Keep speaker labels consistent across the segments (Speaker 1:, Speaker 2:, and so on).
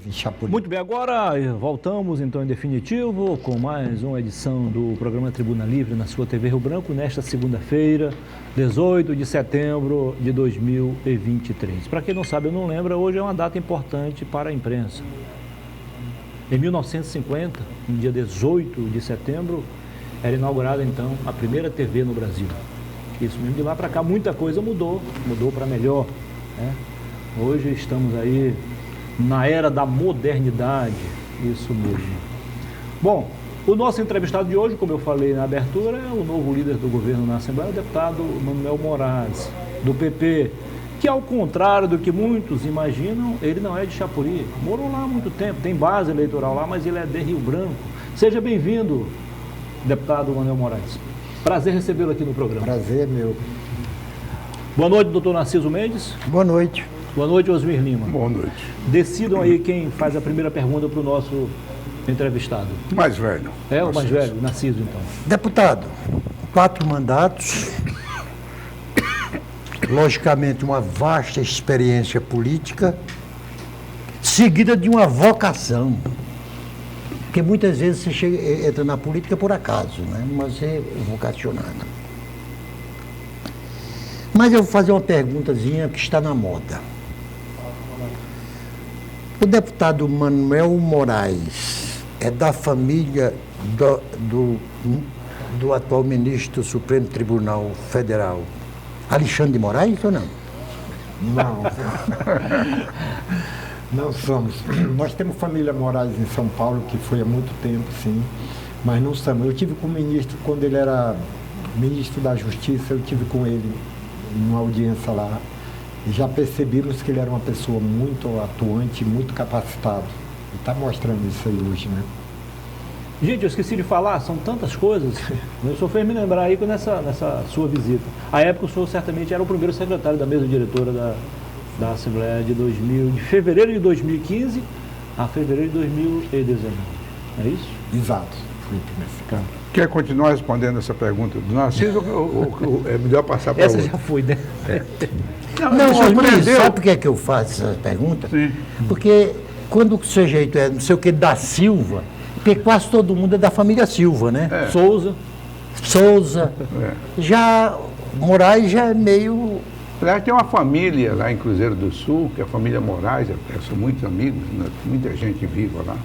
Speaker 1: de Chapuri.
Speaker 2: Muito bem, agora voltamos então em definitivo com mais uma edição do programa Tribuna Livre na sua TV Rio Branco, nesta segunda-feira, 18 de setembro de 2023. Para quem não sabe ou não lembra, hoje é uma data importante para a imprensa. Em 1950, no dia 18 de setembro, era inaugurada então a primeira TV no Brasil. Isso mesmo, de lá para cá muita coisa mudou para melhor, né? Hoje estamos aí na era da modernidade, isso mesmo. Bom, o nosso entrevistado de hoje, como eu falei na abertura, é o novo líder do governo na Assembleia, o deputado Manuel Moraes, do PP, que ao contrário do que muitos imaginam, ele não é de Chapuri, morou lá há muito tempo, tem base eleitoral lá, mas ele é de Rio Branco. Seja bem-vindo, deputado Manuel Moraes. Prazer recebê-lo aqui no programa.
Speaker 1: Prazer, meu.
Speaker 2: Boa noite, doutor Narciso Mendes.
Speaker 1: Boa noite.
Speaker 2: Boa noite, Osmir Lima.
Speaker 3: Boa noite.
Speaker 2: Decidam aí quem faz a primeira pergunta para o nosso entrevistado.
Speaker 3: Mais velho.
Speaker 2: É o mais velho, Narciso, então.
Speaker 1: Deputado, 4 mandatos, logicamente uma vasta experiência política, seguida de uma vocação. Porque muitas vezes você entra na política por acaso, né? Mas é vocacionado. Mas eu vou fazer uma perguntazinha que está na moda. O deputado Manuel Moraes é da família do atual ministro do Supremo Tribunal Federal, Alexandre de Moraes, ou não?
Speaker 4: Não. Não somos. Nós temos família Moraes em São Paulo, que foi há muito tempo, sim, mas não somos. Eu tive com o ministro, quando ele era ministro da Justiça, eu tive com ele numa audiência lá. E já percebemos que ele era uma pessoa muito atuante, muito capacitada. E está mostrando isso aí hoje, né?
Speaker 2: Gente, eu esqueci de falar, são tantas coisas. O senhor fez me lembrar aí nessa sua visita. À época, o senhor certamente era o primeiro secretário da mesa diretora da Assembleia de fevereiro de 2015 a fevereiro de 2019. É isso?
Speaker 4: Exato. Foi o primeiro secretário.
Speaker 3: Quer continuar respondendo essa pergunta do Narciso ou é melhor passar para
Speaker 2: Essa
Speaker 3: outra?
Speaker 2: já foi, né?
Speaker 1: Não, Osmir, sabe por que é que eu faço essa pergunta?
Speaker 3: Sim.
Speaker 1: Porque quando o sujeito é não sei o que da Silva, porque quase todo mundo é da família Silva, né?
Speaker 3: É.
Speaker 1: Souza.
Speaker 3: É.
Speaker 1: Já Moraes já é meio...
Speaker 3: Aliás, tem uma família lá em Cruzeiro do Sul, que é a família Moraes, eu sou muitos amigos, né? Muita gente viva lá.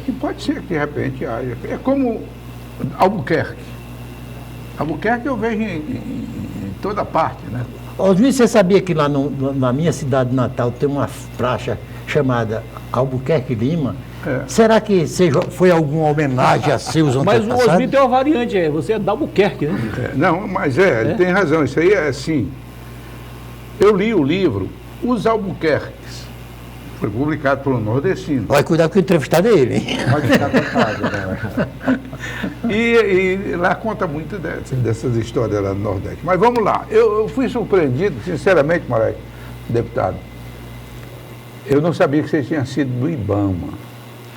Speaker 3: Que pode ser que de repente haja. É como Albuquerque. Albuquerque eu vejo em toda parte, né?
Speaker 1: Osmir, você sabia que lá na minha cidade natal tem uma praça chamada Albuquerque Lima?
Speaker 3: É.
Speaker 1: Será que foi alguma homenagem a seus
Speaker 2: Mas o
Speaker 1: antepassados?
Speaker 2: Osmir tem uma variante, você é da Albuquerque, né?
Speaker 3: Não, mas ele tem razão, isso aí é assim. Eu li o livro Os Albuquerques, foi publicado pelo Nordestino.
Speaker 1: Vai cuidar que o entrevistado é ele, hein?
Speaker 4: Pode ficar à vontade, né?
Speaker 3: E lá conta muito dessas histórias lá do Nordeste. Mas vamos lá, eu fui surpreendido, sinceramente, Moraes, deputado. Eu não sabia que você tinha sido do IBAMA.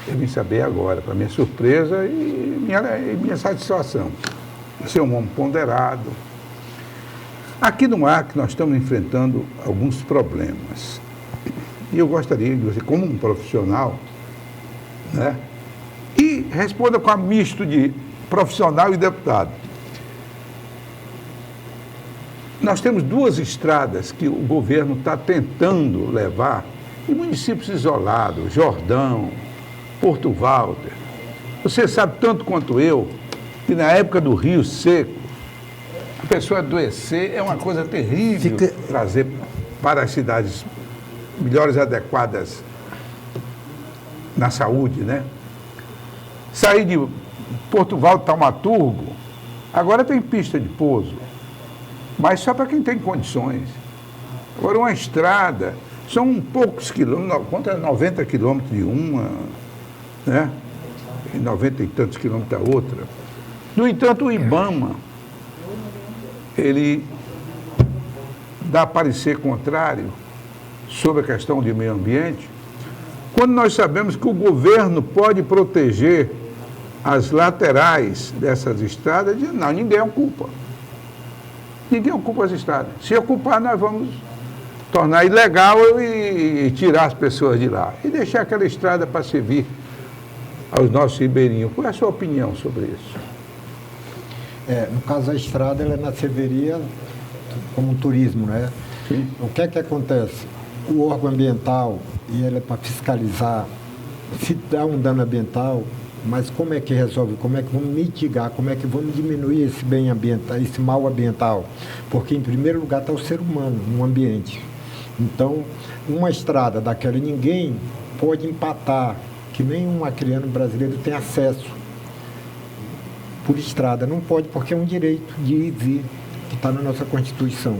Speaker 3: Eu vim saber agora, para minha surpresa e minha satisfação. Você é um homem ponderado. Aqui no Acre nós estamos enfrentando alguns problemas. E eu gostaria de você, como um profissional, né? E responda com a misto de profissional e deputado. Nós temos 2 estradas que o governo está tentando levar em municípios isolados, Jordão, Porto Walter. Você sabe tanto quanto eu que na época do Rio Seco, a pessoa adoecer é uma coisa terrível trazer para as cidades melhores adequadas na saúde, né? Sair de Porto Walter, Taumaturgo, agora tem pista de pouso, mas só para quem tem condições. Agora uma estrada, são poucos quilômetros, conta 90 quilômetros de uma, né? E 90 e tantos quilômetros da outra. No entanto, o IBAMA, ele dá parecer contrário sobre a questão de meio ambiente, quando nós sabemos que o governo pode proteger as laterais dessas estradas, ninguém ocupa. Ninguém ocupa as estradas. Se ocupar, nós vamos tornar ilegal e tirar as pessoas de lá. E deixar aquela estrada para servir aos nossos ribeirinhos. Qual é a sua opinião sobre isso?
Speaker 4: No caso, a estrada ela nasceria como um turismo, né?
Speaker 3: Sim.
Speaker 4: O que é que acontece? O órgão ambiental, e ele é para fiscalizar, se dá um dano ambiental, mas como é que resolve? Como é que vamos mitigar? Como é que vamos diminuir esse bem ambiental, esse mal ambiental? Porque, em primeiro lugar, está o ser humano no ambiente. Então, uma estrada daquela, ninguém pode empatar, que nenhum acreano brasileiro tem acesso por estrada. Não pode, porque é um direito de ir e vir, que está na nossa Constituição.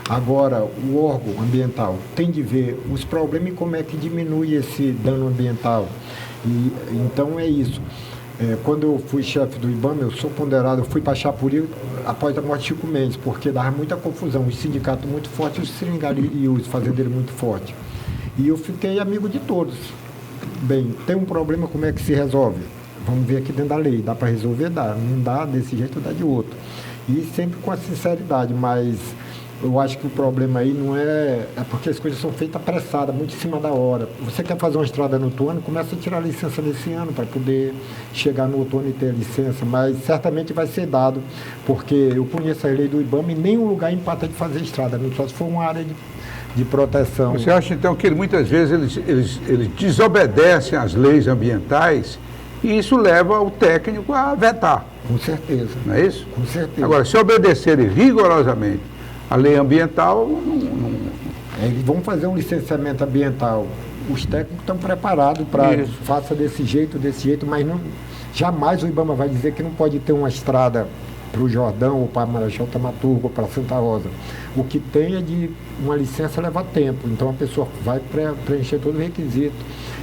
Speaker 4: Agora, o órgão ambiental tem de ver os problemas e como é que diminui esse dano ambiental. E, então, é isso. Quando eu fui chefe do IBAMA, eu sou ponderado, eu fui para Chapuri após a morte de Chico Mendes, porque dava muita confusão, os sindicatos muito fortes, os seringalheiros e os fazendeiros muito fortes. E eu fiquei amigo de todos. Bem, tem um problema, como é que se resolve? Vamos ver aqui dentro da lei, dá para resolver? Dá, não dá desse jeito, dá de outro. E sempre com a sinceridade, mas eu acho que o problema aí não é porque as coisas são feitas apressadas, muito em cima da hora. Você quer fazer uma estrada no outono, começa a tirar a licença nesse ano para poder chegar no outono e ter a licença, mas certamente vai ser dado, porque eu conheço a lei do IBAMA e nenhum lugar empata de fazer estrada, não só se for uma área de proteção.
Speaker 3: Você acha, então, que muitas vezes eles desobedecem às leis ambientais e isso leva o técnico a vetar?
Speaker 4: Com certeza.
Speaker 3: Não é isso?
Speaker 4: Com certeza.
Speaker 3: Agora, se obedecerem rigorosamente a lei ambiental,
Speaker 4: Eles vão fazer um licenciamento ambiental. Os técnicos estão preparados para faça desse jeito, mas não, jamais o IBAMA vai dizer que não pode ter uma estrada para o Jordão, ou para Marechal Tamaturgo, ou para Santa Rosa. O que tem é de uma licença leva tempo, então a pessoa vai preencher todo o requisito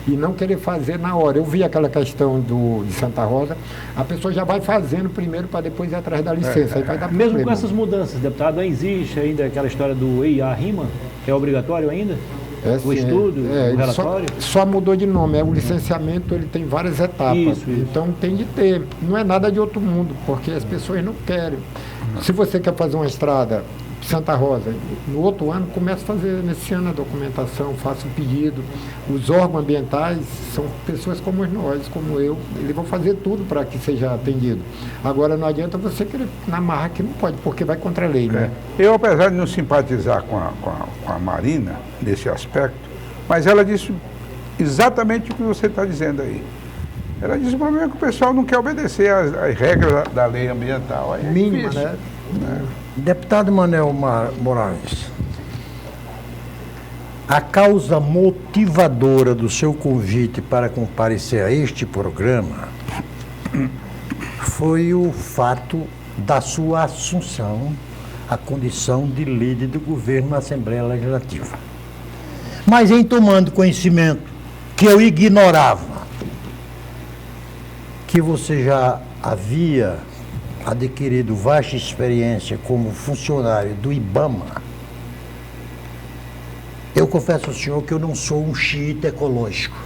Speaker 4: e não querer fazer na hora. Eu vi aquela questão de Santa Rosa, a pessoa já vai fazendo primeiro para depois ir atrás da licença. Aí vai dar
Speaker 2: Mesmo
Speaker 4: problema.
Speaker 2: com essas mudanças, deputado, não existe ainda aquela história do EIA-RIMA? É obrigatório ainda? O estudo, o
Speaker 4: ele
Speaker 2: relatório?
Speaker 4: só mudou de nome. O licenciamento ele tem várias etapas.
Speaker 2: Isso.
Speaker 4: Então tem de ter. Não é nada de outro mundo, porque as pessoas não querem. Se você quer fazer uma estrada Santa Rosa, no outro ano começa a fazer nesse ano a documentação, faça o pedido. Os órgãos ambientais são pessoas como nós, como eu, eles vão fazer tudo para que seja atendido. Agora não adianta você querer na marra que não pode, porque vai contra a lei, né?
Speaker 3: Eu, apesar de não simpatizar com a Marina nesse aspecto, mas ela disse exatamente o que você está dizendo aí. Ela disse: o problema é que o pessoal não quer obedecer às regras da lei ambiental. Aí é
Speaker 4: Mínima,
Speaker 3: difícil,
Speaker 4: né?
Speaker 1: Deputado Manel Moraes, a causa motivadora do seu convite para comparecer a este programa foi o fato da sua assunção à condição de líder do governo na Assembleia Legislativa. Mas em tomando conhecimento que eu ignorava que você já havia adquirido vasta experiência como funcionário do IBAMA, eu confesso ao senhor que eu não sou um xiita ecológico.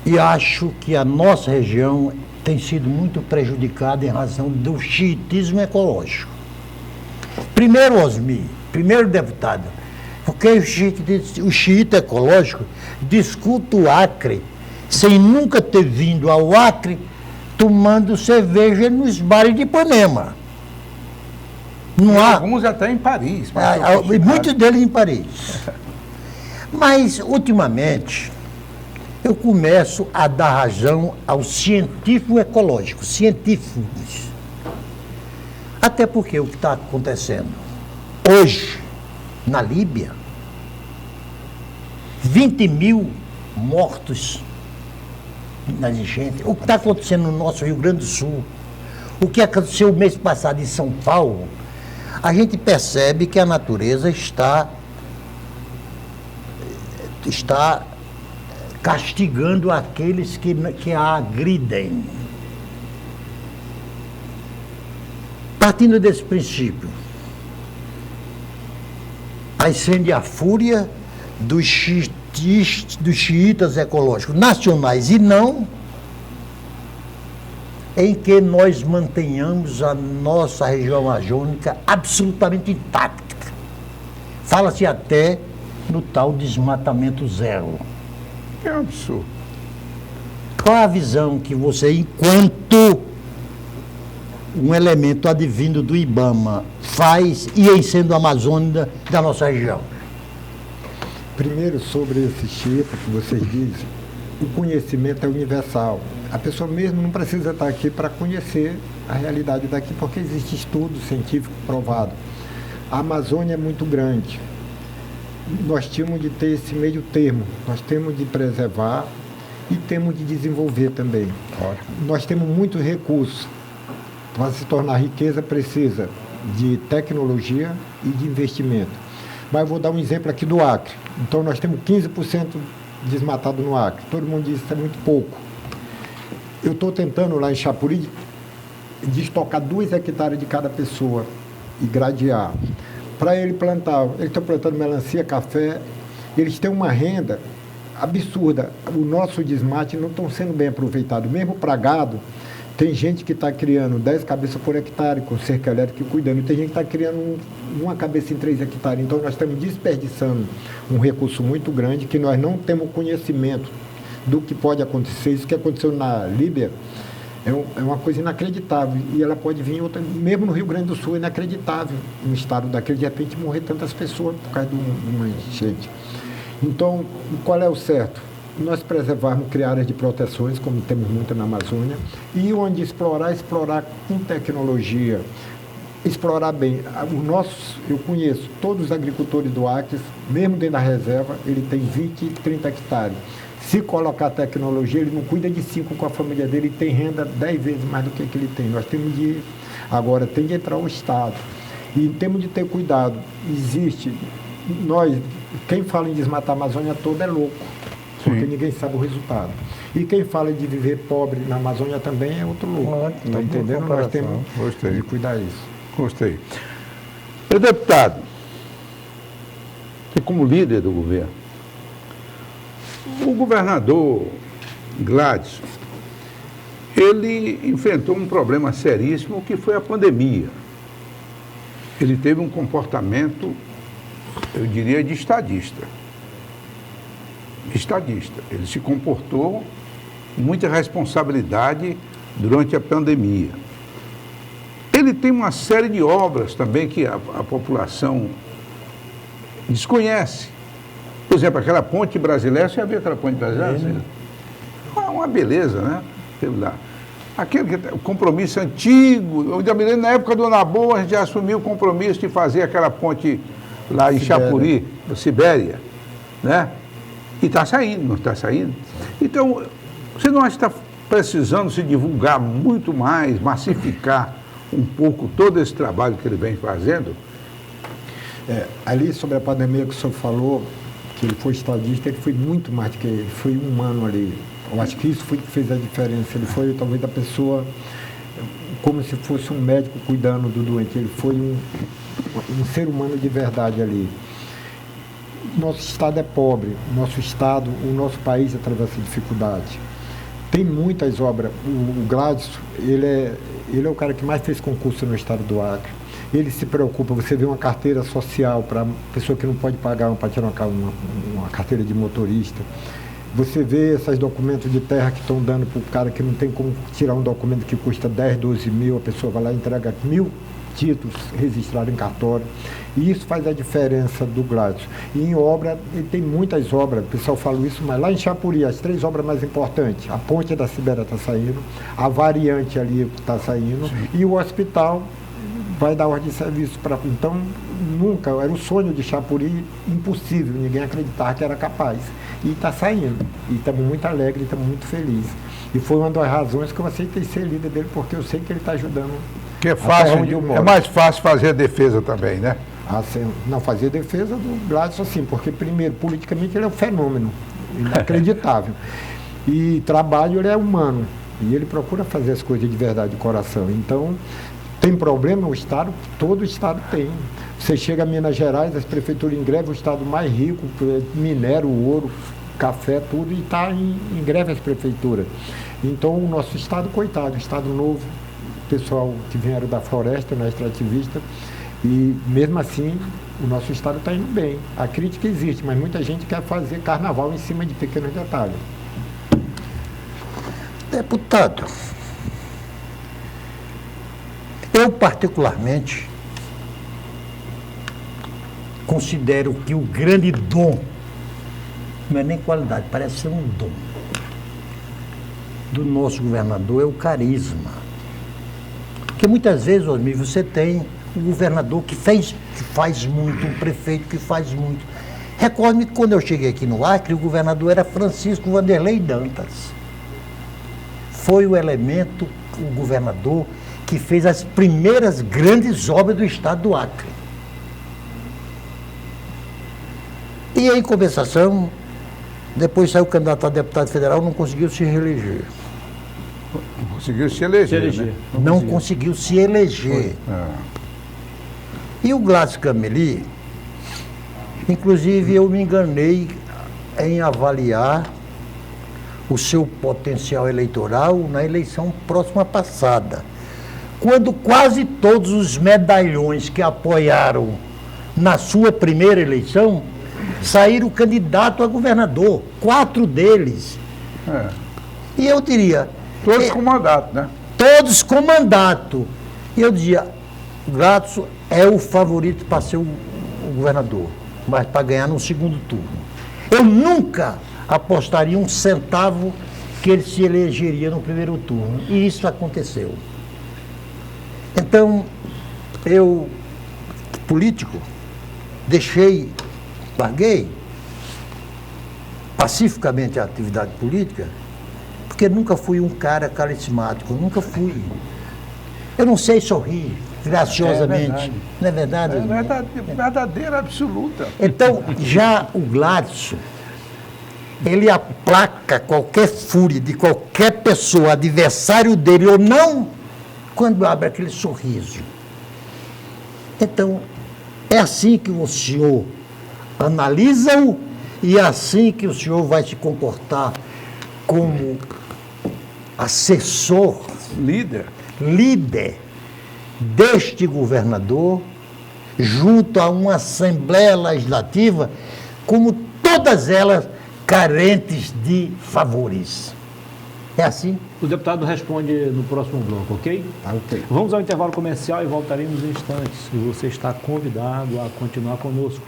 Speaker 1: E acho que a nossa região tem sido muito prejudicada em razão do xiitismo ecológico. Primeiro, Osmi, primeiro deputado, porque o xiita ecológico discute o Acre sem nunca ter vindo ao Acre tomando cerveja nos bares de Ipanema. Não há.
Speaker 3: Alguns até em Paris.
Speaker 1: E muitos deles em Paris. Mas, ultimamente, eu começo a dar razão aos científicos ecológicos, científicos. Até porque o que está acontecendo hoje, na Líbia, 20 mil mortos nas enchentes, o que está acontecendo no nosso Rio Grande do Sul, o que aconteceu o mês passado em São Paulo, a gente percebe que a natureza está castigando aqueles que a agridem. Partindo desse princípio, acende a fúria dos xiitas ecológicos nacionais e não, em que nós mantenhamos a nossa região amazônica absolutamente intacta. Fala-se até no tal desmatamento zero.
Speaker 3: É um absurdo.
Speaker 1: Qual a visão que você, enquanto um elemento advindo do IBAMA, faz e em sendo amazônica da nossa região?
Speaker 4: Primeiro, sobre esse chip que vocês dizem, o conhecimento é universal. A pessoa mesmo não precisa estar aqui para conhecer a realidade daqui, porque existe estudo científico provado. A Amazônia é muito grande. Nós temos de ter esse meio termo. Nós temos de preservar e temos de desenvolver também. Nós temos muitos recursos. Para se tornar riqueza, precisa de tecnologia e de investimento. Mas eu vou dar um exemplo aqui do Acre. Então, nós temos 15% desmatado no Acre. Todo mundo diz que isso é muito pouco. Eu estou tentando lá em Chapuri destocar 2 hectares de cada pessoa e gradear. Para ele plantar, eles estão plantando melancia, café, eles têm uma renda absurda. O nosso desmate não está sendo bem aproveitado. Mesmo para gado, tem gente que está criando 10 cabeças por hectare, com cerca elétrica e cuidando. E tem gente que está criando uma cabeça em 3 hectares. Então, nós estamos desperdiçando um recurso muito grande que nós não temos conhecimento do que pode acontecer. Isso que aconteceu na Líbia é uma coisa inacreditável. E ela pode vir outra, mesmo no Rio Grande do Sul, é inacreditável. Um estado daquele, de repente, morrer tantas pessoas por causa de uma enchente. Então, qual é o certo? Nós preservarmos, criar áreas de proteções, como temos muito na Amazônia, e onde explorar com tecnologia, explorar bem. Eu conheço todos os agricultores do Acre, mesmo dentro da reserva, ele tem 20, 30 hectares. Se colocar tecnologia, ele não cuida de 5 com a família dele e tem renda 10 vezes mais do que ele tem. Nós temos de, agora, tem de entrar o Estado. E temos de ter cuidado. Quem fala em desmatar a Amazônia toda é louco. Porque ninguém sabe o resultado. E quem fala de viver pobre na Amazônia também é outro louco. Está entendendo? Nós temos de cuidar disso.
Speaker 3: Gostei. Meu deputado, e como líder do governo, o governador Gladson, ele enfrentou um problema seríssimo que foi a pandemia. Ele teve um comportamento, eu diria, de estadista. Ele se comportou com muita responsabilidade durante a pandemia. Ele tem uma série de obras também que a população desconhece. Por exemplo, aquela ponte brasileira, você já viu aquela ponte brasileira? É uma beleza, né? O compromisso antigo, eu ainda me lembro, na época do Naboa, a gente já assumiu o compromisso de fazer aquela ponte lá em Chapuri, na Sibéria, né? E está saindo, não está saindo? Então, você não acha que está precisando se divulgar muito mais, massificar um pouco todo esse trabalho que ele vem fazendo?
Speaker 4: Ali sobre a pandemia que o senhor falou, que ele foi estadista, ele foi muito mais do que ele foi humano ali. Eu acho que isso foi que fez a diferença. Ele foi talvez a pessoa como se fosse um médico cuidando do doente. Ele foi um ser humano de verdade ali. Nosso estado é pobre, o nosso país atravessa dificuldade. Tem muitas obras. O Gladson, ele é o cara que mais fez concurso no estado do Acre. Ele se preocupa, você vê uma carteira social para pessoa que não pode pagar para tirar uma carteira de motorista. Você vê esses documentos de terra que estão dando para o cara que não tem como tirar um documento que custa 10, 12 mil, a pessoa vai lá e entrega 1.000 títulos registrados em cartório. E isso faz a diferença do Gladson. E em obra, ele tem muitas obras, o pessoal fala isso, mas lá em Chapuri, as 3 obras mais importantes, a ponte da Sibéria está saindo, a variante ali está saindo, e o hospital vai dar ordem de serviço para... Então, nunca, era um sonho de Chapuri, impossível, ninguém acreditava que era capaz. E está saindo. E estamos muito alegres, estamos muito felizes. E foi uma das razões que eu aceitei ser líder dele, porque eu sei que ele está ajudando.
Speaker 3: Que é fácil, é mais fácil fazer a defesa também, né?
Speaker 4: Não, fazer defesa do Gladson, sim, porque, primeiro, politicamente ele é um fenômeno, inacreditável. E trabalho, ele é humano. E ele procura fazer as coisas de verdade, de coração. Então, tem problema o Estado? Todo o Estado tem. Você chega a Minas Gerais, as prefeituras em greve, o Estado mais rico, minério, ouro, café, tudo, e está em greve as prefeituras. Então o nosso estado, coitado, estado novo, pessoal que vieram da floresta, né, extrativista, e mesmo assim o nosso estado está indo bem. A crítica existe, mas muita gente quer fazer carnaval em cima de pequenos detalhes.
Speaker 1: Deputado, eu particularmente considero que o grande dom, não é nem qualidade, parece ser um dom, do nosso governador é o carisma. Porque muitas vezes, Osmir, você tem um governador que faz muito, um prefeito que faz muito. Recordo-me que quando eu cheguei aqui no Acre, o governador era Francisco Vanderlei Dantas. Foi o elemento, o governador, que fez as primeiras grandes obras do estado do Acre. E em compensação, depois saiu candidato a deputado federal, não conseguiu se reeleger.
Speaker 3: Conseguiu se eleger, né?
Speaker 1: Não conseguiu se eleger. E o Gladys Cameli, inclusive eu me enganei em avaliar o seu potencial eleitoral na eleição próxima passada, quando quase todos os medalhões que apoiaram na sua primeira eleição saíram candidato a governador, 4 deles. E eu diria...
Speaker 3: Todos com mandato, né?
Speaker 1: Todos com mandato. E eu dizia, Gladys é o favorito para ser o governador, mas para ganhar no segundo turno. Eu nunca apostaria um centavo que ele se elegeria no primeiro turno. E isso aconteceu. Então, eu, político, larguei pacificamente a atividade política, porque nunca fui um cara carismático, nunca fui. Eu não sei sorrir graciosamente. Não é verdade?
Speaker 3: É verdadeira, absoluta.
Speaker 1: Então, já o Gladys, ele aplaca qualquer fúria de qualquer pessoa, adversário dele ou não, quando abre aquele sorriso. Então, é assim que o senhor analisa-o e é assim que o senhor vai se comportar como assessor, líder deste governador, junto a uma Assembleia Legislativa, como todas elas carentes de favores. É assim?
Speaker 2: O deputado responde no próximo bloco, ok?
Speaker 1: Ok.
Speaker 2: Vamos ao intervalo comercial e voltaremos em instantes. E você está convidado a continuar conosco.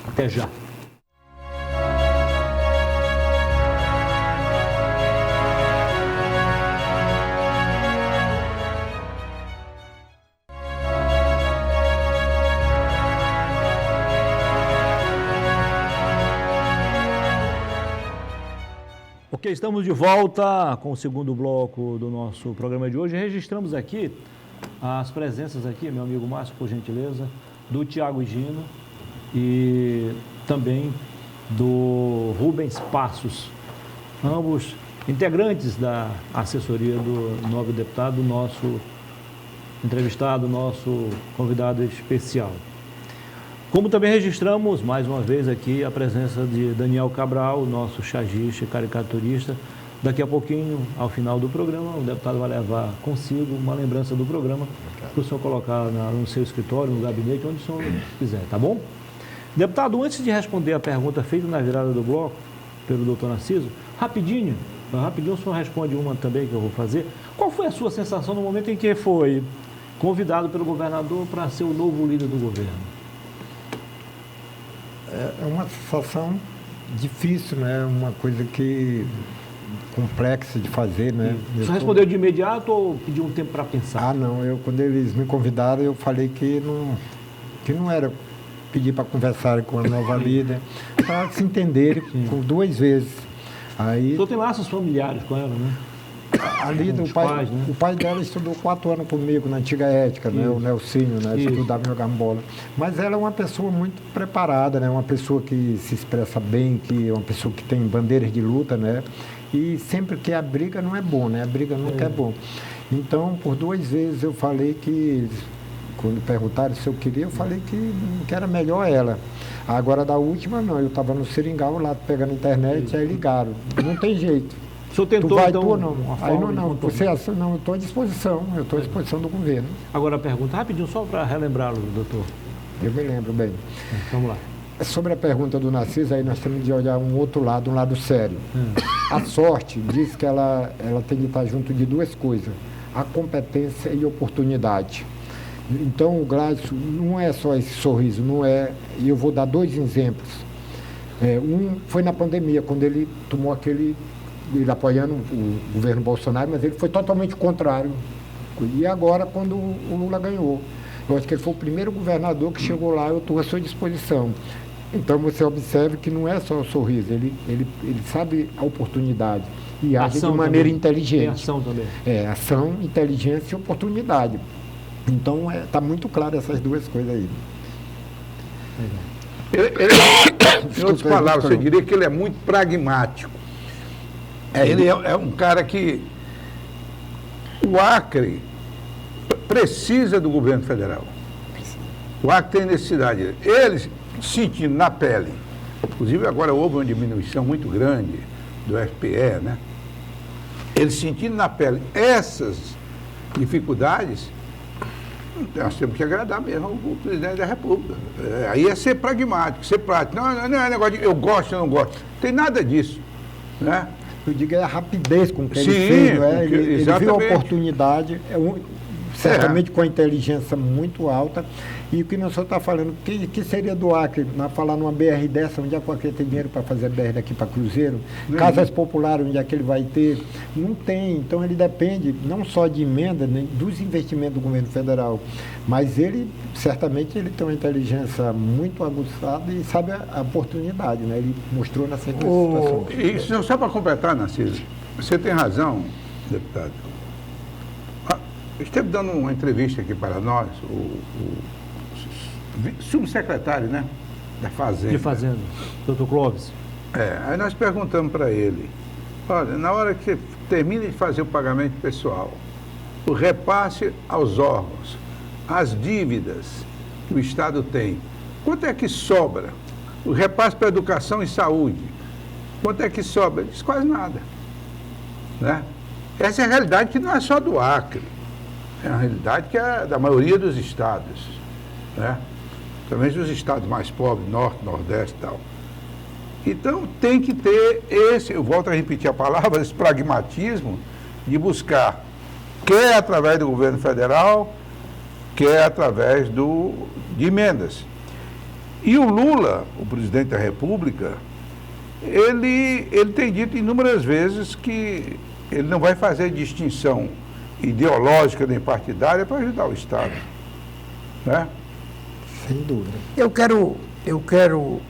Speaker 2: Até já. Ok, estamos de volta com o segundo bloco do nosso programa de hoje. Registramos aqui as presenças aqui, meu amigo Márcio, por gentileza, do Tiago Gino e também do Rubens Passos, ambos integrantes da assessoria do novo deputado, nosso entrevistado, nosso convidado especial. Como também registramos, mais uma vez aqui, a presença de Daniel Cabral, nosso chagista e caricaturista. Daqui a pouquinho, ao final do programa, o deputado vai levar consigo uma lembrança do programa para o senhor colocar no seu escritório, no gabinete, onde o senhor quiser, tá bom? Deputado, antes de responder a pergunta feita na virada do bloco pelo doutor Narciso, rapidinho o senhor responde uma também que eu vou fazer. Qual foi a sua sensação no momento em que foi convidado pelo governador para ser o novo líder do governo?
Speaker 4: É uma situação difícil, né? Uma coisa que complexa de fazer, né?
Speaker 2: Você respondeu de imediato ou pediu um tempo para pensar?
Speaker 4: Ah, não. Quando eles me convidaram, eu falei que não era pedir para conversar com a nova líder, para se entenderem por 2 vezes. Aí,
Speaker 2: o senhor tem laços familiares com ela, né?
Speaker 4: A líder, o pai dela estudou 4 anos comigo na antiga ética, né? O Nelsinho, né? Estudava jogando bola. Mas ela é uma pessoa muito preparada, né? Uma pessoa que se expressa bem, que é uma pessoa que tem bandeiras de luta, né? E sempre que a briga não é bom, né? A briga nunca é bom. Então, por 2 vezes eu falei que, quando perguntaram se eu queria, eu falei que era melhor ela. Agora, da última, não. Eu estava no Seringal lá, pegando internet, aí ligaram. Não tem jeito.
Speaker 2: O senhor tentou,
Speaker 4: tu vai,
Speaker 2: então,
Speaker 4: tu ou não?
Speaker 2: uma
Speaker 4: Aí
Speaker 2: forma
Speaker 4: não,
Speaker 2: de contornar?
Speaker 4: não, eu estou à disposição, do governo.
Speaker 2: Agora a pergunta, rapidinho, só para relembrá-lo, doutor.
Speaker 4: Eu me lembro bem.
Speaker 2: Vamos lá.
Speaker 4: Sobre a pergunta do Narciso, aí nós temos de olhar um outro lado, um lado sério. A sorte diz que ela tem que estar junto de duas coisas, a competência e oportunidade. Então o Gladson não é só esse sorriso, não é, e eu vou dar dois exemplos. Um foi na pandemia, quando ele tomou ele apoiando o governo Bolsonaro, mas ele foi totalmente contrário. E agora, quando o Lula ganhou, eu acho que ele foi o primeiro governador que chegou lá, eu estou à sua disposição. Então você observe que não é só o sorriso, ele sabe a oportunidade e age de maneira inteligente.
Speaker 2: Tem ação também.
Speaker 4: Ação, inteligência e oportunidade. Então está muito claro essas duas coisas aí.
Speaker 3: Em outras palavras, eu diria que ele é muito pragmático. Ele é um cara que... O Acre precisa do governo federal. O Acre tem necessidade. Eles sentindo na pele, inclusive agora houve uma diminuição muito grande do FPE, né? Eles sentindo na pele essas dificuldades, nós temos que agradar mesmo o presidente da República. Aí é ser pragmático, ser prático. Não é negócio de eu gosto ou não gosto. Não tem nada disso, né?
Speaker 4: Eu digo a rapidez com que ele
Speaker 3: Sim,
Speaker 4: fez, não é?
Speaker 3: porque,
Speaker 4: Ele viu a oportunidade, certamente com a inteligência muito alta. E o que nós só está falando, que seria do Acre, falar numa BR dessa, onde é que o Acre tem dinheiro para fazer BR daqui para Cruzeiro? Casas populares, onde é que ele vai ter? Não tem. Então ele depende não só de emenda, nem dos investimentos do governo federal, mas ele, certamente, ele tem uma inteligência muito aguçada e sabe a oportunidade, né? Ele mostrou nessas duas situações.
Speaker 3: Isso, só para completar, Narciso, você tem razão, deputado. Esteve dando uma entrevista aqui para nós, o subsecretário, né, da Fazenda.
Speaker 2: De Fazenda, doutor Clóvis.
Speaker 3: Aí nós perguntamos para ele, olha, na hora que você termina de fazer o pagamento pessoal, o repasse aos órgãos, as dívidas que o Estado tem, quanto é que sobra? O repasse para educação e saúde, quanto é que sobra? Ele diz quase nada, né? Essa é a realidade que não é só do Acre, é a realidade que é da maioria dos estados, né? Também dos estados mais pobres, norte, nordeste e tal. Então tem que ter eu volto a repetir a palavra, esse pragmatismo de buscar, quer através do governo federal, quer através de emendas. E o Lula, o presidente da República, ele tem dito inúmeras vezes que ele não vai fazer distinção ideológica nem partidária para ajudar o Estado, né?
Speaker 4: Sem dúvida.
Speaker 1: Eu quero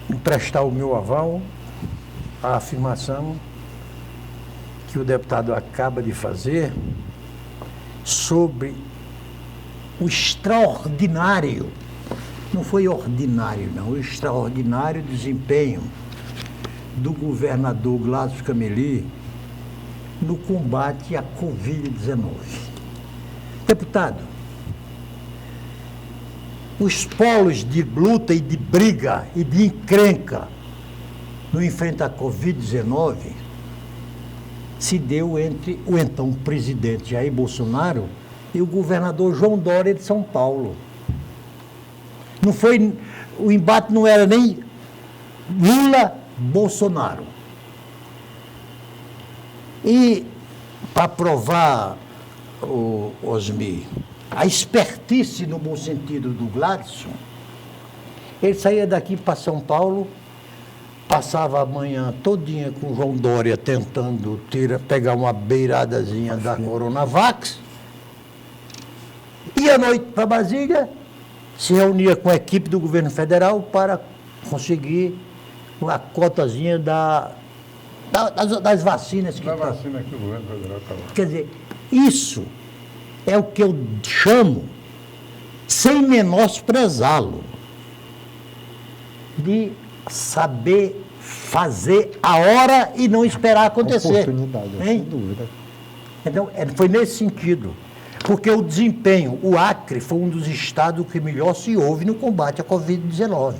Speaker 1: emprestar o meu aval à afirmação que o deputado acaba de fazer sobre o extraordinário, não foi ordinário não, o extraordinário desempenho do governador Gladson Cameli no combate à Covid-19. Deputado, os polos de luta e de briga e de encrenca no enfrentar a Covid-19 se deu entre o então presidente Jair Bolsonaro e o governador João Dória de São Paulo. O embate não era nem Lula-Bolsonaro. E, para provar, Osmi, a expertise no bom sentido do Gladson, ele saía daqui para São Paulo, passava a manhã todinha com o João Dória tentando pegar uma beiradazinha da Coronavax, e à noite para Brasília, se reunia com a equipe do governo federal para conseguir uma cotazinha das vacinas que
Speaker 3: vacina que o governo federal está lá.
Speaker 1: Quer dizer, isso é o que eu chamo, sem menosprezá-lo, de saber fazer a hora e não esperar acontecer.
Speaker 4: Oportunidade, sem dúvida.
Speaker 1: Então, foi nesse sentido. Porque o desempenho, o Acre foi um dos estados que melhor se houve no combate à Covid-19.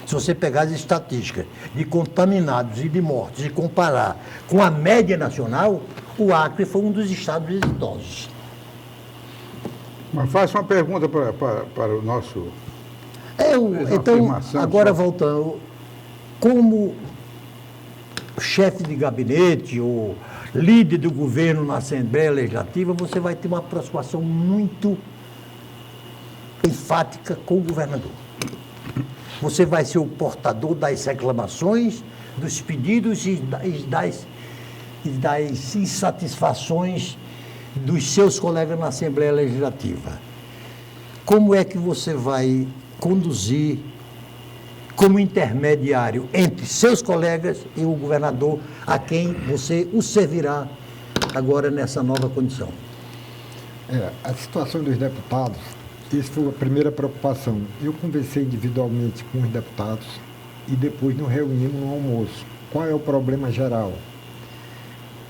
Speaker 1: Se você pegar as estatísticas de contaminados e de mortes e comparar com a média nacional, o Acre foi um dos estados exitosos.
Speaker 3: Mas faça uma pergunta para o nosso...
Speaker 1: Então,
Speaker 3: afirmação
Speaker 1: agora
Speaker 3: só.
Speaker 1: voltando, como chefe de gabinete ou líder do governo na Assembleia Legislativa, você vai ter uma aproximação muito enfática com o governador. Você vai ser o portador das reclamações, dos pedidos e das insatisfações dos seus colegas na Assembleia Legislativa. Como é que você vai conduzir como intermediário entre seus colegas e o governador, a quem você o servirá agora nessa nova condição?
Speaker 4: A situação dos deputados, isso foi a primeira preocupação. Eu conversei individualmente com os deputados e depois nos reunimos no almoço. Qual é o problema geral?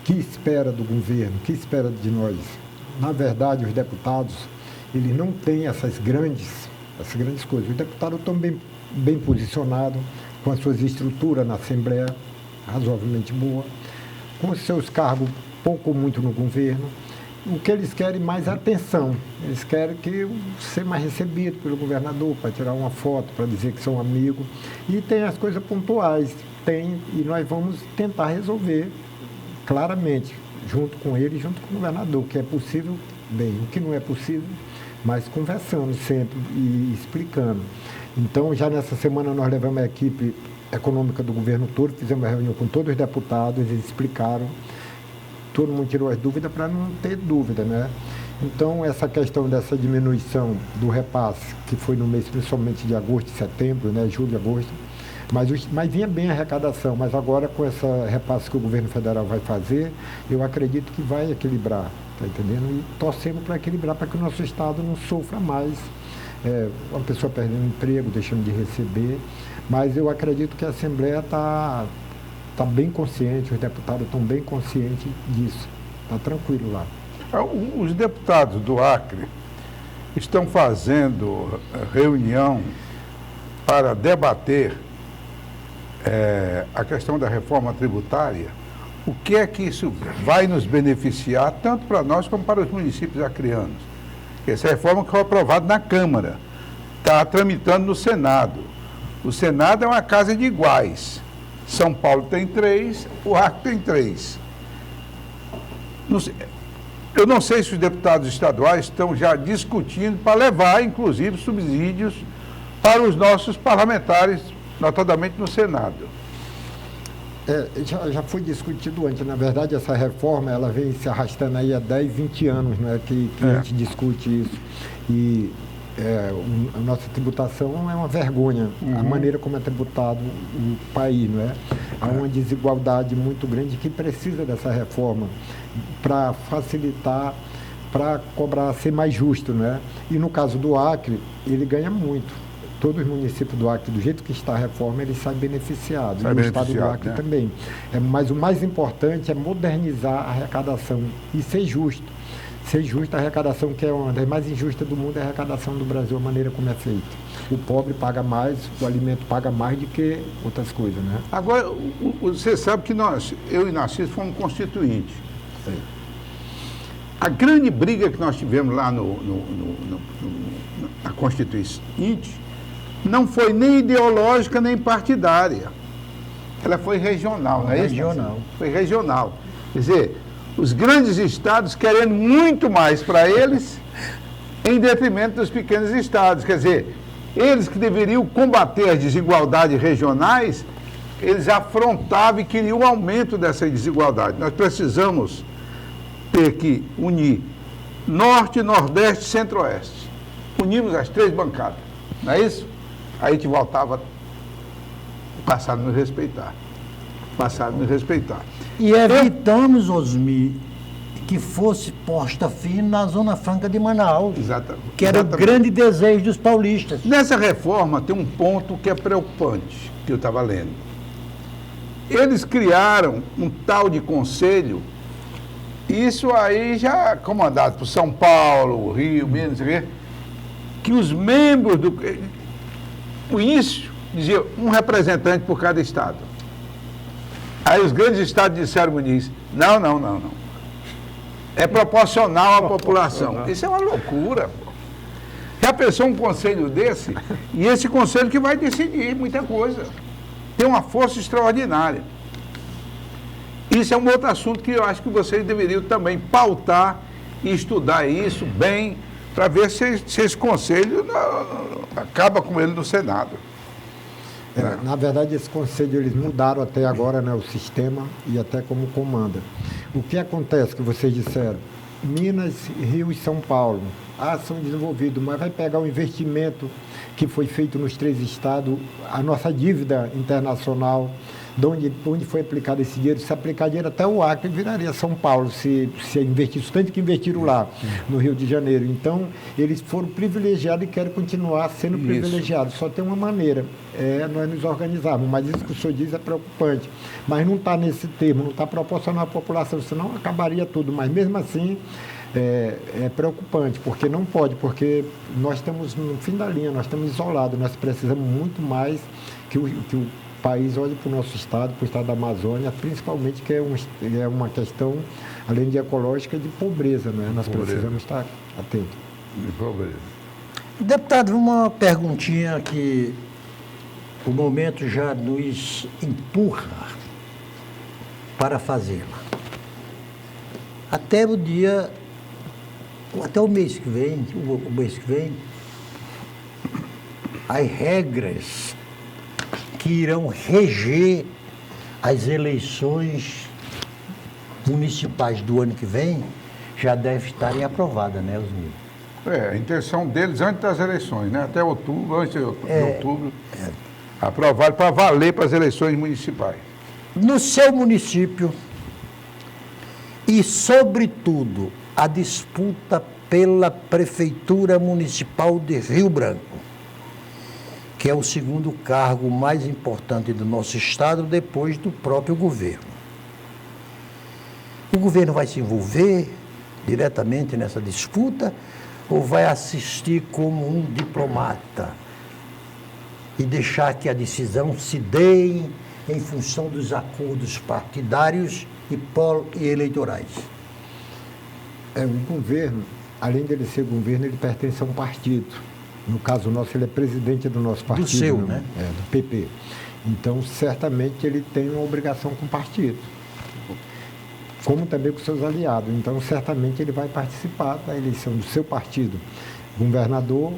Speaker 4: O que espera do governo? O que espera de nós? Na verdade, os deputados, eles não têm essas grandes coisas. Os deputados estão bem posicionados, com as suas estruturas na Assembleia, razoavelmente boa, com os seus cargos pouco ou muito no governo. O que eles querem mais é atenção. Eles querem ser mais recebido pelo governador, para tirar uma foto, para dizer que são amigos. E tem as coisas pontuais, e nós vamos tentar resolver claramente, junto com ele e junto com o governador, o que é possível, bem, o que não é possível, mas conversando sempre e explicando. Então, já nessa semana nós levamos a equipe econômica do governo todo, fizemos uma reunião com todos os deputados, eles explicaram, todo mundo tirou as dúvidas para não ter dúvida, né? Então, essa questão dessa diminuição do repasse, que foi no mês principalmente de agosto e setembro, né, julho e agosto, mas vinha bem a arrecadação, mas agora com essa repasse que o governo federal vai fazer, eu acredito que vai equilibrar, tá entendendo? E torcemos para equilibrar, para que o nosso estado não sofra mais, uma pessoa perdendo emprego, deixando de receber, mas eu acredito que a Assembleia está bem consciente, os deputados estão bem conscientes disso, está tranquilo lá.
Speaker 3: Os deputados do Acre estão fazendo reunião para debater a questão da reforma tributária. O que é que isso vai nos beneficiar, tanto para nós como para os municípios acreanos? Essa reforma que foi aprovada na Câmara, está tramitando no Senado. O Senado é uma casa de iguais. São Paulo tem 3, o Acre tem 3. Eu não sei se os deputados estaduais estão já discutindo para levar, inclusive, subsídios para os nossos parlamentares, notadamente no Senado.
Speaker 4: Já foi discutido antes. Na verdade, essa reforma ela vem se arrastando aí há 10, 20 anos, né, que a gente discute isso. E a nossa tributação é uma vergonha, a maneira como é tributado o país, não é? Há uma desigualdade muito grande que precisa dessa reforma para facilitar, para cobrar, ser mais justo, não é? E no caso do Acre, ele ganha muito. Todos os municípios do Acre, do jeito que está a reforma, eles saem beneficiados. E o estado do Acre, né, também. Mas o mais importante é modernizar a arrecadação e ser justo. Ser justo, a arrecadação, que é uma das mais injustas do mundo, é a arrecadação do Brasil, a maneira como é feita. O pobre paga mais, o alimento paga mais do que outras coisas, né?
Speaker 3: Agora, você sabe que eu e Narciso fomos constituintes.
Speaker 4: Sim.
Speaker 3: A grande briga que nós tivemos lá na Constituinte não foi nem ideológica nem partidária. Ela foi regional, não é isso?
Speaker 1: Regional.
Speaker 3: Foi regional. Quer dizer, os grandes estados querendo muito mais para eles, em detrimento dos pequenos estados. Quer dizer, eles que deveriam combater as desigualdades regionais, eles afrontavam e queriam um aumento dessa desigualdade. Nós precisamos ter que unir Norte, Nordeste e Centro-Oeste. Unimos as 3 bancadas, não é isso? Aí a gente voltava, passaram a nos respeitar.
Speaker 1: E evitamos, Osmi, que fosse posta fim na Zona Franca de Manaus.
Speaker 3: Exatamente.
Speaker 1: Que era o grande desejo dos paulistas.
Speaker 3: Nessa reforma tem um ponto que é preocupante, que eu estava lendo. Eles criaram um tal de conselho, isso aí já comandado por São Paulo, Rio, Minas, que os membros do... O início dizia um representante por cada estado. Aí os grandes estados disseram, Muniz, não. É proporcional à população. Isso é uma loucura, pô. Já pensou um conselho desse? E esse conselho que vai decidir muita coisa. Tem uma força extraordinária. Isso é um outro assunto que eu acho que vocês deveriam também pautar e estudar isso bem, para ver se esse conselho acaba com ele no Senado.
Speaker 4: Na verdade, esse conselho, eles mudaram até agora, né, o sistema e até como comanda. O que acontece, que vocês disseram, Minas, Rio e São Paulo, são desenvolvidos, mas vai pegar o investimento que foi feito nos 3 estados, a nossa dívida internacional, de onde foi aplicado esse dinheiro, se aplicar dinheiro até o Acre viraria São Paulo, se investisse tanto que investiram lá, no Rio de Janeiro. Então, eles foram privilegiados e querem continuar sendo privilegiados. Só tem uma maneira, nós nos organizarmos, mas isso que o senhor diz é preocupante. Mas não está nesse termo, não está proporcional à população, senão acabaria tudo. Mas mesmo assim, é preocupante, porque não pode, porque nós estamos no fim da linha, nós estamos isolados, nós precisamos muito mais que o país olhe para o nosso estado, para o estado da Amazônia, principalmente que é uma questão, além de ecológica, de pobreza, né? Nós precisamos estar atentos.
Speaker 3: De pobreza.
Speaker 1: Deputado, uma perguntinha que o momento já nos empurra para fazê-la. Até o mês que vem, as regras que irão reger as eleições municipais do ano que vem já devem estarem aprovadas, né, Osmir?
Speaker 3: A intenção deles antes das eleições, né? Até outubro, antes de outubro, aprovar para valer para as eleições municipais.
Speaker 1: No seu município e, sobretudo, a disputa pela Prefeitura Municipal de Rio Branco, que é o segundo cargo mais importante do nosso estado, depois do próprio governo. O governo vai se envolver diretamente nessa disputa ou vai assistir como um diplomata e deixar que a decisão se dê em função dos acordos partidários e eleitorais?
Speaker 4: O governo, além dele ser governo, ele pertence a um partido. No caso nosso, ele é presidente do nosso partido.
Speaker 1: Do seu, né?
Speaker 4: Do PP. Então, certamente, ele tem uma obrigação com o partido, como também com seus aliados. Então, certamente, ele vai participar da eleição do seu partido. O governador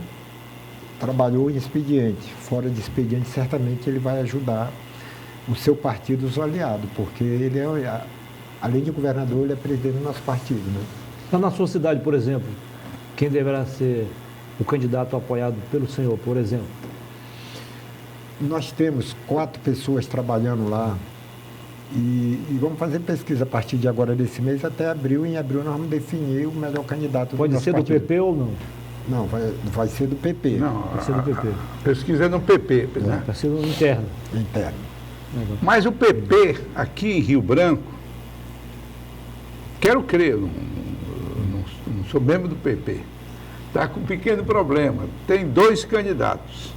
Speaker 4: trabalhou em expediente. Fora de expediente, certamente, ele vai ajudar o seu partido, os aliados, porque ele além de governador, ele é presidente do nosso partido, né?
Speaker 2: Então, na sua cidade, por exemplo, quem deverá ser o candidato apoiado pelo senhor, por exemplo?
Speaker 4: Nós temos 4 pessoas trabalhando lá e vamos fazer pesquisa a partir de agora desse mês até abril. Em abril nós vamos definir o melhor candidato do nosso partido.
Speaker 2: Pode ser do PP ou não?
Speaker 4: Não, vai ser do PP.
Speaker 3: Não,
Speaker 2: Vai ser do PP.
Speaker 3: Pesquisa é no PP, né?
Speaker 2: Vai ser do interno.
Speaker 4: Interno.
Speaker 3: Mas o PP, aqui em Rio Branco, quero crer, não sou membro do PP, está com um pequeno problema. Tem 2 candidatos,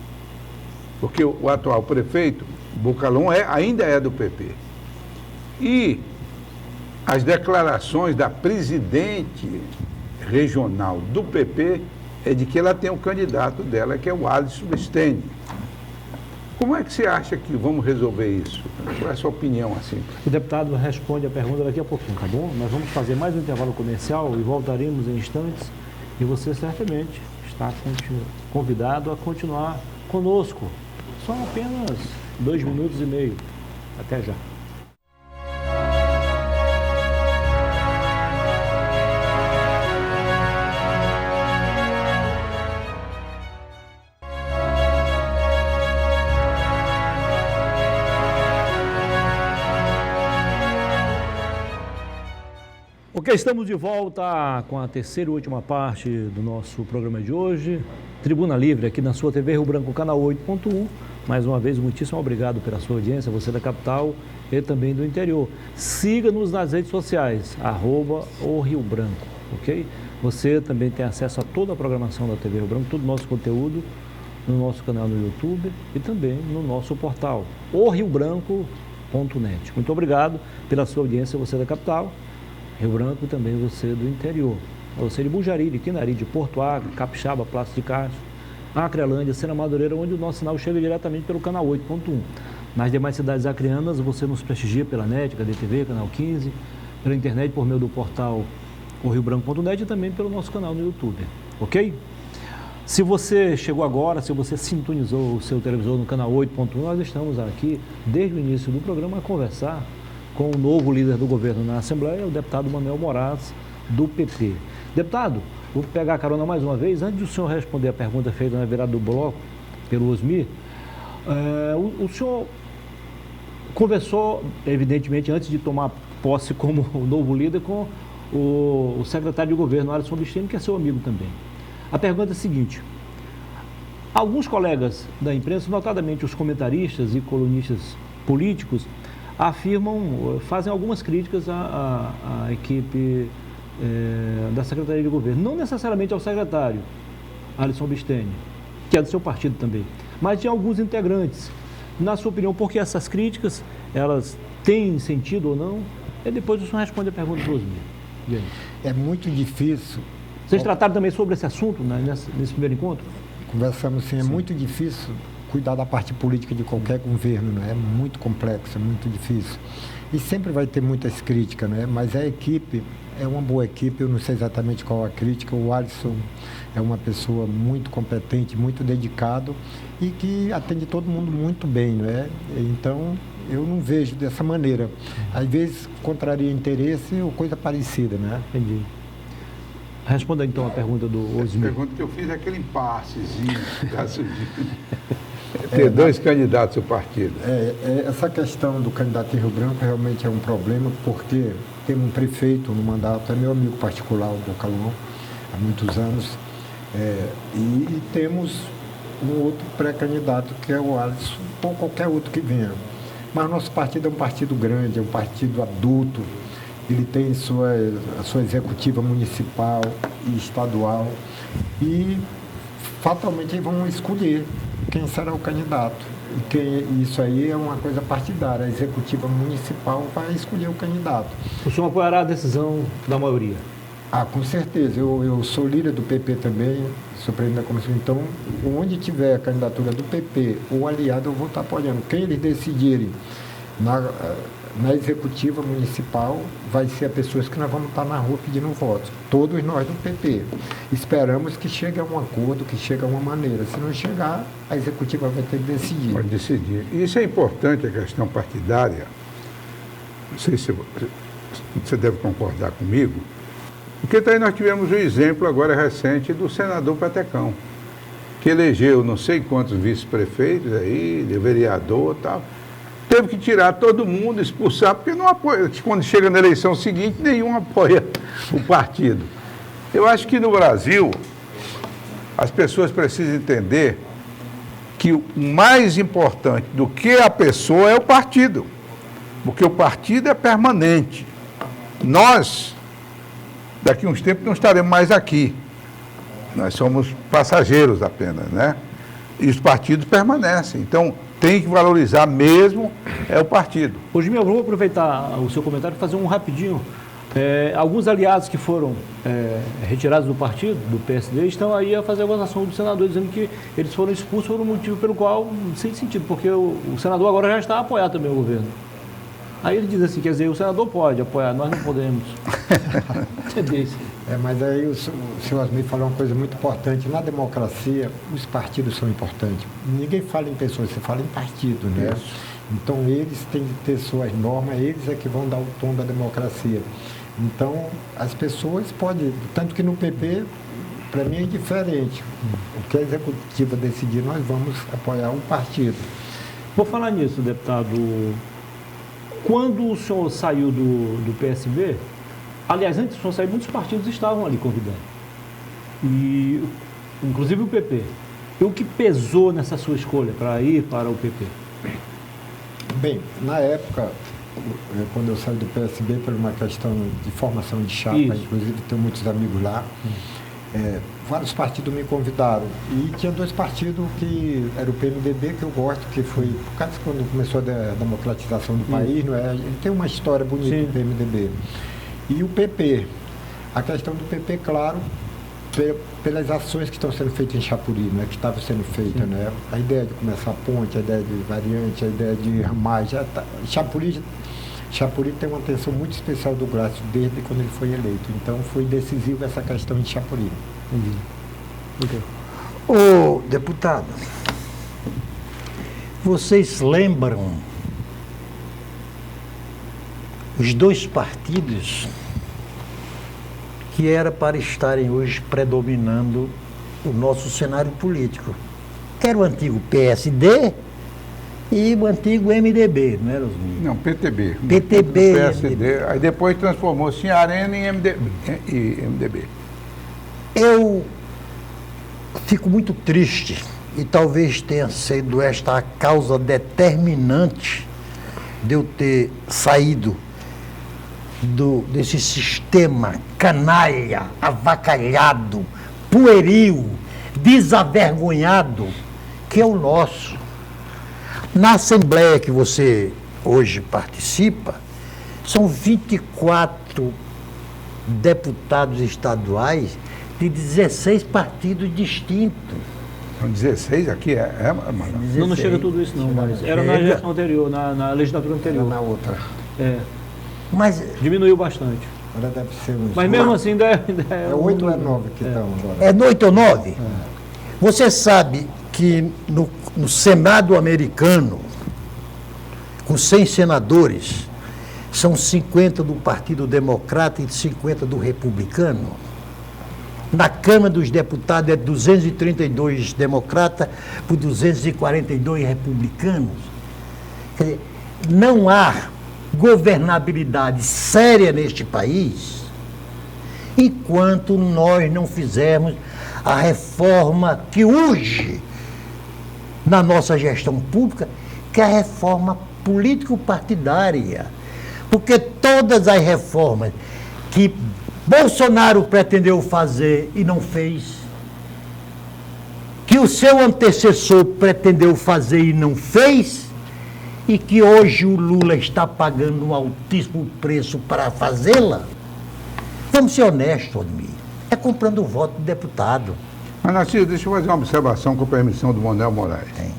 Speaker 3: porque o atual prefeito, Bucalon, ainda é do PP. E as declarações da presidente regional do PP é de que ela tem um candidato dela, que é o Alisson Stene. Como é que você acha que vamos resolver isso? Qual é a sua opinião assim?
Speaker 2: O deputado responde a pergunta daqui a pouquinho, tá bom? Nós vamos fazer mais um intervalo comercial e voltaremos em instantes. E você certamente está convidado a continuar conosco. São apenas 2 minutos e meio. Até já. Ok, estamos de volta com a terceira e última parte do nosso programa de hoje. Tribuna Livre, aqui na sua TV Rio Branco, canal 8.1. Mais uma vez, muitíssimo obrigado pela sua audiência, você da capital e também do interior. Siga-nos nas redes sociais, @oRioBranco, ok? Você também tem acesso a toda a programação da TV Rio Branco, todo o nosso conteúdo no nosso canal no YouTube e também no nosso portal, oriobranco.net. Muito obrigado pela sua audiência, você da capital, Rio Branco, e também você do interior. Você de Bujariri, Quinari, de Porto Alegre, Capixaba, Paços de Castro, Acrelândia, Sena Madureira, onde o nosso sinal chega diretamente pelo canal 8.1. Nas demais cidades acreanas, você nos prestigia pela NET, KDTV, canal 15, pela internet por meio do portal oriobranco.net e também pelo nosso canal no YouTube, ok? Se você chegou agora, se você sintonizou o seu televisor no canal 8.1, nós estamos aqui desde o início do programa a conversar com o novo líder do governo na Assembleia, o deputado Manuel Moraes, do PP. Deputado, vou pegar a carona mais uma vez. Antes do senhor responder a pergunta feita na virada do bloco pelo Osmir, o senhor conversou, evidentemente, antes de tomar posse como o novo líder, com o secretário de governo, Alisson Bistini, que é seu amigo também. A pergunta é a seguinte: alguns colegas da imprensa, notadamente os comentaristas e colunistas políticos, afirmam, fazem algumas críticas à equipe da Secretaria de Governo, não necessariamente ao secretário Alisson Bistini, que é do seu partido também, mas de alguns integrantes. Na sua opinião, por que essas críticas, elas têm sentido ou não? E depois o senhor responde a pergunta do Osmir.
Speaker 4: É muito difícil.
Speaker 2: Vocês trataram também sobre esse assunto, né, nesse primeiro encontro?
Speaker 4: Conversamos sim, é muito difícil cuidar da parte política de qualquer governo, né? É muito complexo, é muito difícil. E sempre vai ter muitas críticas, né? Mas a equipe é uma boa equipe, eu não sei exatamente qual a crítica. O Alisson é uma pessoa muito competente, muito dedicado e que atende todo mundo muito bem, né? Então, eu não vejo dessa maneira. Às vezes, contraria interesse ou coisa parecida, né?
Speaker 2: Entendi. Responda então a pergunta do Osmir.
Speaker 3: A pergunta que eu fiz é aquele impassezinho que está surgindo. Ter dois candidatos ao partido.
Speaker 4: Essa questão do candidato em Rio Branco realmente é um problema, porque tem um prefeito no mandato, é meu amigo particular, o Bocalão, há muitos anos, e temos um outro pré-candidato, que é o Alisson, ou qualquer outro que venha. Mas nosso partido é um partido grande, é um partido adulto, ele tem a sua executiva municipal e estadual, e fatalmente vão escolher quem será o candidato. Isso aí é uma coisa partidária, a executiva municipal vai escolher o candidato.
Speaker 2: O senhor apoiará a decisão da maioria?
Speaker 4: Com certeza, eu sou líder do PP também, sou presidente da comissão, então onde tiver a candidatura do PP ou aliado, eu vou estar apoiando. Quem eles decidirem na executiva municipal vai ser as pessoas que nós vamos estar na rua pedindo votos. Todos nós do PP. Esperamos que chegue a um acordo, que chegue a uma maneira. Se não chegar, a executiva vai ter que decidir.
Speaker 3: Pode decidir. E isso é importante, a questão partidária. Não sei se você deve concordar comigo, porque daí nós tivemos o exemplo agora recente do senador Petecão, que elegeu não sei quantos vice-prefeitos aí, de vereador e tal. Teve que tirar todo mundo, expulsar, porque não apoia. Quando chega na eleição seguinte, nenhum apoia o partido. Eu acho que no Brasil, as pessoas precisam entender que o mais importante do que a pessoa é o partido, porque o partido é permanente. Nós, daqui a uns tempos, não estaremos mais aqui. Nós somos passageiros apenas, né? E os partidos permanecem. Então, tem que valorizar mesmo o partido.
Speaker 2: Hoje, eu vou aproveitar o seu comentário e fazer um rapidinho. Alguns aliados que foram retirados do partido, do PSD, estão aí a fazer a votação do senador, dizendo que eles foram expulsos por um motivo pelo qual, sem sentido, porque o senador agora já está a apoiar também o governo. Aí ele diz assim, quer dizer, o senador pode apoiar, nós não podemos. Entendeu isso?
Speaker 4: Mas aí o senhor Osmir falou uma coisa muito importante. Na democracia, os partidos são importantes. Ninguém fala em pessoas, você fala em partido, né? Isso. Então, eles têm que ter suas normas, eles é que vão dar o tom da democracia. Então, as pessoas podem... Tanto que no PP, para mim é diferente. O que a executiva decidir, nós vamos apoiar um partido.
Speaker 2: Vou falar nisso, deputado. Quando o senhor saiu do PSB... Aliás, antes do senhor sair, muitos partidos estavam ali convidando. E, inclusive o PP. E o que pesou nessa sua escolha para ir para o PP?
Speaker 4: Bem, na época, quando eu saí do PSB por uma questão de formação de chapa, inclusive tenho muitos amigos lá, vários partidos me convidaram. E tinha 2 partidos que era o PMDB, que eu gosto, que foi por causa quando começou a democratização do país, não é? Ele tem uma história bonita,
Speaker 2: Sim.
Speaker 4: o PMDB. E o PP. A questão do PP, claro, pelas ações que estão sendo feitas em Chapuri, né, que estavam sendo feitas, né, a ideia de começar a ponte, a ideia de variante, a ideia de ramagem, Chapuri tem uma atenção muito especial do Grácio desde quando ele foi eleito, então foi decisiva essa questão de Chapuri.
Speaker 1: Ô, deputado, vocês lembram os 2 partidos que era para estarem hoje predominando o nosso cenário político, que era o antigo PSD e o antigo MDB, não era, Osmir?
Speaker 3: Não, PTB.
Speaker 1: PTB,
Speaker 3: PSD.
Speaker 1: MDB.
Speaker 3: Aí depois transformou-se em Arena e MDB.
Speaker 1: Eu fico muito triste e talvez tenha sido esta a causa determinante de eu ter saído desse sistema canalha, avacalhado, pueril, desavergonhado, que é o nosso. Na Assembleia que você hoje participa, são 24 deputados estaduais de 16 partidos distintos.
Speaker 3: São 16 aqui, Manoel?
Speaker 1: 16.
Speaker 2: Não chega a tudo isso não, mas era na gestão anterior, na legislatura
Speaker 4: Era
Speaker 2: anterior.
Speaker 4: na outra.
Speaker 1: Mas
Speaker 2: Diminuiu bastante.
Speaker 4: Agora deve ser uns...
Speaker 2: Mas mesmo assim ainda é
Speaker 4: 8 ou 9 que estão agora.
Speaker 1: é 8 ou 9? Você sabe que no Senado americano, com 100 senadores, são 50 do Partido Democrata e 50 do Republicano. Na Câmara dos Deputados é 232 democratas por 242 republicanos. Quer dizer, não há governabilidade séria neste país enquanto nós não fizermos a reforma que urge na nossa gestão pública, que é a reforma político-partidária. Porque todas as reformas que Bolsonaro pretendeu fazer e não fez, que o seu antecessor pretendeu fazer e não fez, e que hoje o Lula está pagando um altíssimo preço para fazê-la, vamos ser honestos, Odmir, é comprando o voto do deputado.
Speaker 3: Mas, Narciso, deixa eu fazer uma observação com permissão do Manuel Moraes.
Speaker 1: Tem.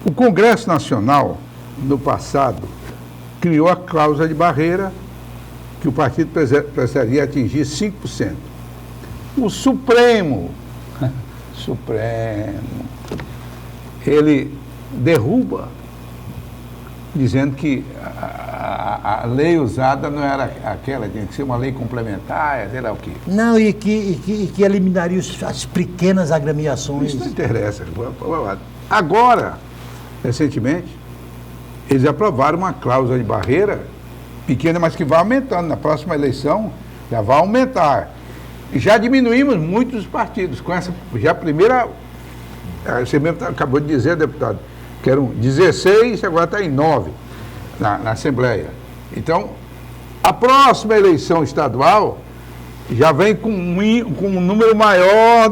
Speaker 3: O Congresso Nacional, no passado, criou a cláusula de barreira que o partido precisaria atingir 5%. O Supremo, ele derruba, dizendo que a lei usada não era aquela, tinha que ser uma lei complementar, sei lá o quê.
Speaker 1: Não, e que eliminaria as pequenas agremiações.
Speaker 3: Isso não interessa. Agora, recentemente, eles aprovaram uma cláusula de barreira pequena, mas que vai aumentando. Na próxima eleição, já vai aumentar. E já diminuímos muito os partidos. Com essa, já a primeira, você mesmo acabou de dizer, deputado, que eram 16, agora está em 9 na Assembleia. Então, a próxima eleição estadual já vem com um número maior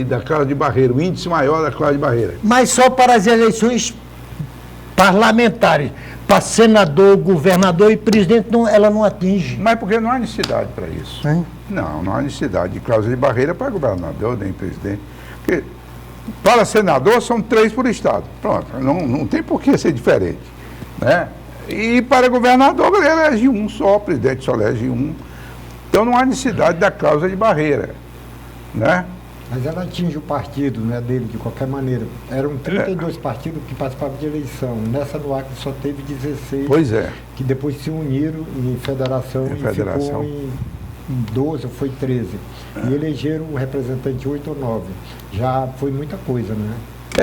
Speaker 3: da cláusula de barreira, um índice maior da cláusula de barreira.
Speaker 1: Mas só para as eleições parlamentares. Para senador, governador e presidente, ela não atinge.
Speaker 3: Mas porque não há necessidade para isso.
Speaker 1: Hein?
Speaker 3: Não há necessidade de cláusula de barreira para governador, nem presidente. Porque para senador são 3 por estado. Pronto, não tem por que ser diferente. Né? E para governador, ele elege um só, o presidente só elege um. Então não há necessidade da cláusula de barreira. Né?
Speaker 4: Mas ela atinge o partido, né, dele de qualquer maneira. Eram 32 partidos que participavam de eleição. Nessa do Acre só teve 16.
Speaker 3: Pois é.
Speaker 4: Que depois se uniram em federação e ficou em 12, foi 13. E elegeram o representante 8 ou 9. Já foi muita coisa, né?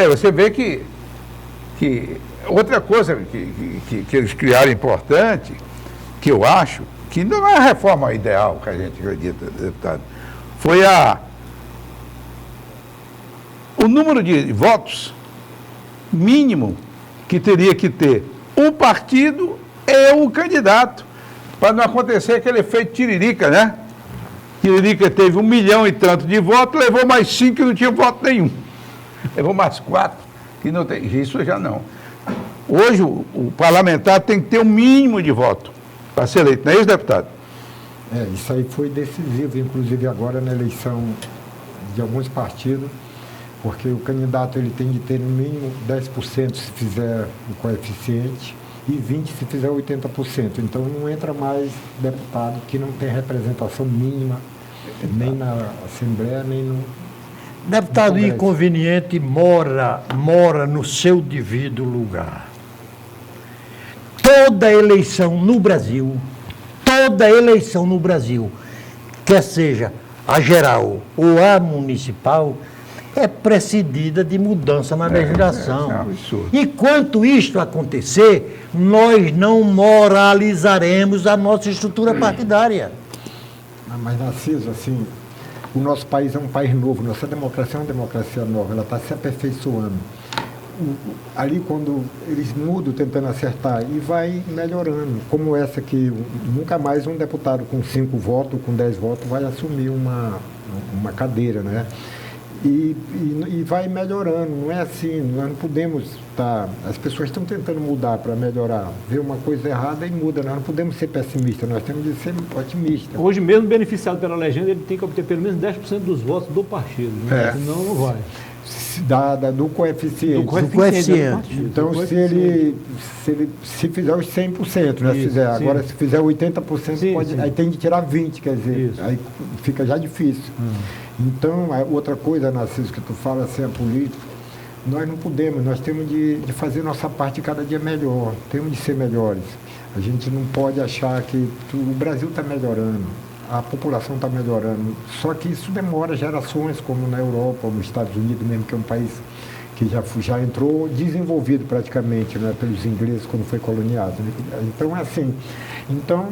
Speaker 3: Você vê que outra coisa que eles criaram importante, que eu acho, que não é a reforma ideal que a gente acredita, deputado, foi o número de votos mínimo que teria que ter o partido e o candidato, para não acontecer aquele efeito tiririca, né? Tiririca teve 1 milhão e tanto de votos, levou mais 5 que não tinha voto nenhum. Levou mais 4 que não tem. Isso já não. Hoje o parlamentar tem que ter um mínimo de voto para ser eleito, não é isso, deputado?
Speaker 4: Isso aí foi decisivo, inclusive agora na eleição de alguns partidos, porque o candidato ele tem de ter no mínimo 10% se fizer o coeficiente e 20% se fizer 80%. Então não entra mais deputado que não tem representação mínima, nem na Assembleia, nem no...
Speaker 1: Deputado inconveniente mora no seu devido lugar. Toda eleição no Brasil, quer seja a geral ou a municipal, é precedida de mudança na legislação.
Speaker 3: É um absurdo.
Speaker 1: Enquanto isto acontecer, nós não moralizaremos a nossa estrutura partidária.
Speaker 4: Mas, Narciso, assim, o nosso país é um país novo, nossa democracia é uma democracia nova, ela está se aperfeiçoando. Ali quando eles mudam tentando acertar e vai melhorando, como essa que nunca mais um deputado com 5 votos, com 10 votos vai assumir uma cadeira, né? E vai melhorando, não é assim, nós não podemos estar... As pessoas estão tentando mudar para melhorar, vê uma coisa errada e muda, nós não podemos ser pessimistas, nós temos de ser otimistas.
Speaker 2: Hoje mesmo, beneficiado pela legenda, ele tem que obter pelo menos 10% dos votos do partido, né? Senão não vai.
Speaker 4: Do coeficiente.
Speaker 2: Do coeficiente.
Speaker 4: Então, se fizer os 100%, né? Agora, se fizer 80%, pode, aí tem de tirar 20%, quer dizer, aí fica já difícil. Então, outra coisa, Narciso, que tu fala assim, a política, nós não podemos, nós temos de fazer nossa parte cada dia melhor, temos de ser melhores. A gente não pode achar que o Brasil está melhorando, a população está melhorando, só que isso demora gerações, como na Europa ou nos Estados Unidos mesmo, que é um país que já entrou desenvolvido praticamente, né, pelos ingleses quando foi coloniado. Então, é assim. Então,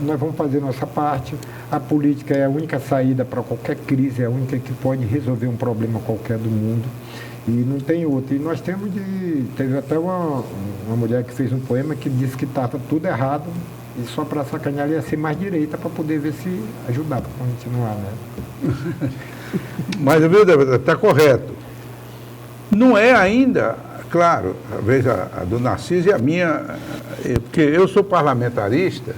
Speaker 4: nós vamos fazer nossa parte. A política é a única saída para qualquer crise, é a única que pode resolver um problema qualquer do mundo. E não tem outra. E nós teve até uma mulher que fez um poema que disse que estava tudo errado e só para sacanear ia ser mais direita para poder ver se ajudar para continuar, né?
Speaker 3: Mas, viu, deputado, está correto. Não é ainda, claro, veja, a do Narciso e a minha, porque eu sou parlamentarista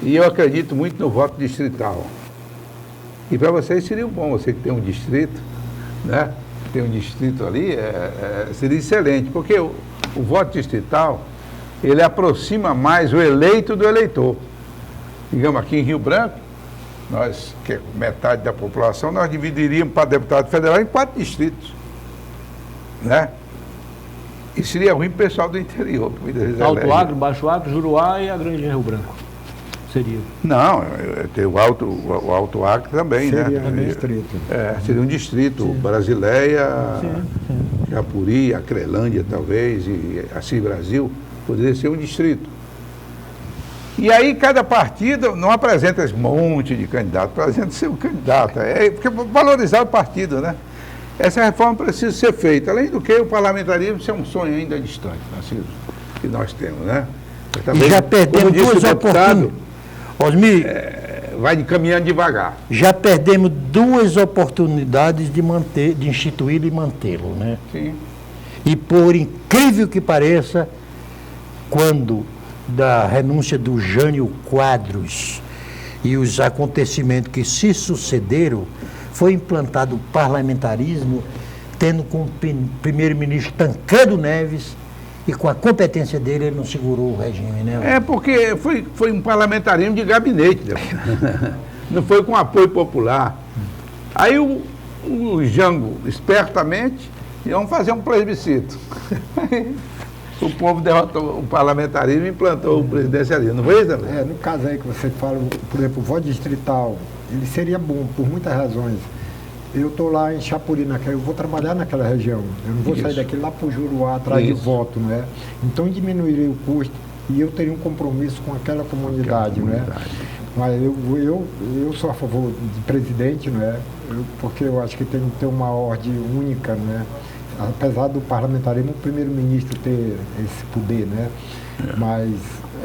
Speaker 3: e eu acredito muito no voto distrital. E para vocês seria bom, você que tem um distrito, né? Tem um distrito ali, seria excelente, porque o voto distrital, ele aproxima mais o eleito do eleitor. Digamos, aqui em Rio Branco, nós, que é metade da população, nós dividiríamos para deputado federal em 4 distritos, né? E seria ruim para o pessoal do interior. Que muitas vezes
Speaker 2: Alto Acre, Baixo Acre, Juruá e a Grande Rio Branco. Seria.
Speaker 3: Não, tem o Alto Acre também,
Speaker 4: seria,
Speaker 3: né?
Speaker 4: Um distrito.
Speaker 3: Seria um distrito. Sim. Brasileia, Japuri, Acrelândia talvez, e Assis Brasil, poderia ser um distrito. E aí cada partido não apresenta esse monte de candidato, apresenta seu candidato. Porque valorizar o partido, né? Essa reforma precisa ser feita. Além do que, o parlamentarismo é um sonho ainda distante, Narciso, que nós temos, né?
Speaker 1: Também, já perdemos 2 oportunidades. Osmir,
Speaker 3: vai caminhando devagar.
Speaker 1: Já perdemos 2 oportunidades de instituí-lo e mantê-lo, né?
Speaker 3: Sim.
Speaker 1: E por incrível que pareça, quando da renúncia do Jânio Quadros e os acontecimentos que se sucederam, foi implantado o parlamentarismo, tendo como primeiro-ministro Tancredo Neves, e com a competência dele ele não segurou o regime, né?
Speaker 3: Porque foi um parlamentarismo de gabinete, não foi com apoio popular. Aí o Jango, espertamente, iam fazer um plebiscito. O povo derrotou o parlamentarismo e implantou o presidencialismo, não foi isso também?
Speaker 4: No caso aí que você fala, por exemplo, o voto distrital, ele seria bom por muitas razões. Eu estou lá em Chapuri, eu vou trabalhar naquela região. Eu não vou sair daqui lá para o Juruá atrás de voto, não é? Então diminuiria o custo e eu teria um compromisso com aquela comunidade, não é? Mas eu sou a favor de presidente, não é? Porque eu acho que tem que ter uma ordem única, não é? Apesar do parlamentarismo, o primeiro-ministro ter esse poder, né? Mas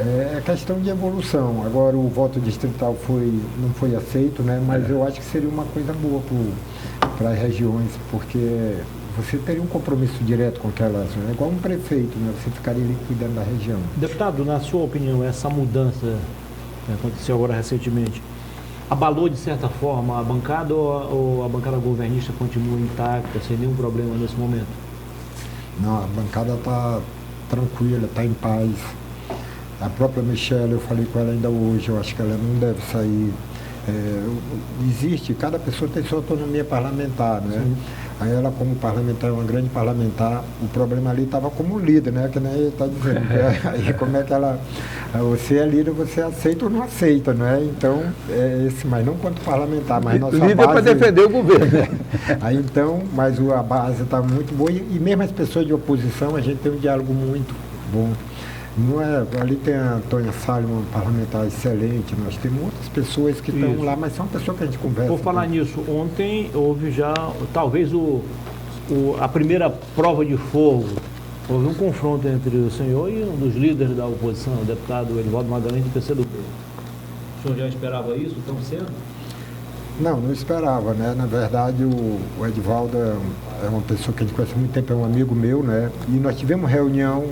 Speaker 4: É questão de evolução. Agora o voto distrital não foi aceito, né? Mas eu acho que seria uma coisa boa para as regiões, porque você teria um compromisso direto com aquelas, é igual um prefeito, né? Você ficaria ali cuidando da região.
Speaker 2: Deputado, na sua opinião, essa mudança que aconteceu agora recentemente, abalou de certa forma a bancada ou a bancada governista continua intacta, sem nenhum problema nesse momento?
Speaker 4: Não, a bancada está tranquila, está em paz. A própria Michelle, eu falei com ela ainda hoje, eu acho que ela não deve sair. Existe, cada pessoa tem sua autonomia parlamentar, né? Sim. Aí ela, como parlamentar, é uma grande parlamentar, o problema ali estava como líder, né? Que nem ele está dizendo. Aí como é que ela. Você é líder, você aceita ou não aceita, né? Então, mas não quanto parlamentar, mas nossa
Speaker 3: líder
Speaker 4: base.
Speaker 3: Para defender o governo.
Speaker 4: Aí então, mas a base está muito boa e mesmo as pessoas de oposição, a gente tem um diálogo muito bom. Não é, ali tem a Antônia Salles, uma parlamentar excelente, nós temos outras pessoas que estão lá, mas são pessoas que a gente conversa.
Speaker 2: Por falar nisso, ontem houve já, talvez a primeira prova de fogo, houve um confronto entre o senhor e um dos líderes da oposição, o deputado Edivaldo Magalhães, do PCdoB. O senhor já esperava isso tão cedo?
Speaker 4: Não esperava, né? Na verdade, o Edivaldo é uma pessoa que a gente conhece há muito tempo, é um amigo meu, né? E nós tivemos reunião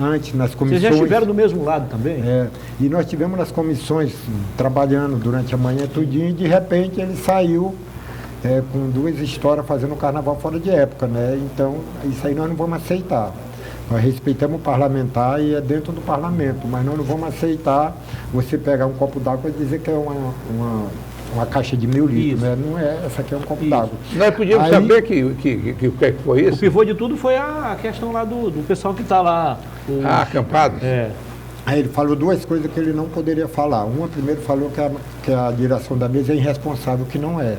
Speaker 4: antes nas comissões.
Speaker 2: Vocês já estiveram do mesmo lado também?
Speaker 4: E nós tivemos nas comissões trabalhando durante a manhã tudinho e de repente ele saiu com 2 histórias fazendo carnaval fora de época, né? Então isso aí nós não vamos aceitar. Nós respeitamos o parlamentar e é dentro do parlamento, mas nós não vamos aceitar você pegar um copo d'água e dizer que é uma caixa de 1000 litros, né? Não é, essa aqui é um copo d'água.
Speaker 3: Nós podíamos saber que foi isso?
Speaker 2: O pivô de tudo foi a questão lá do pessoal que está lá.
Speaker 3: Acampado?
Speaker 4: Aí ele falou 2 coisas que ele não poderia falar. Uma, primeiro, falou que a direção da mesa é irresponsável, que não é.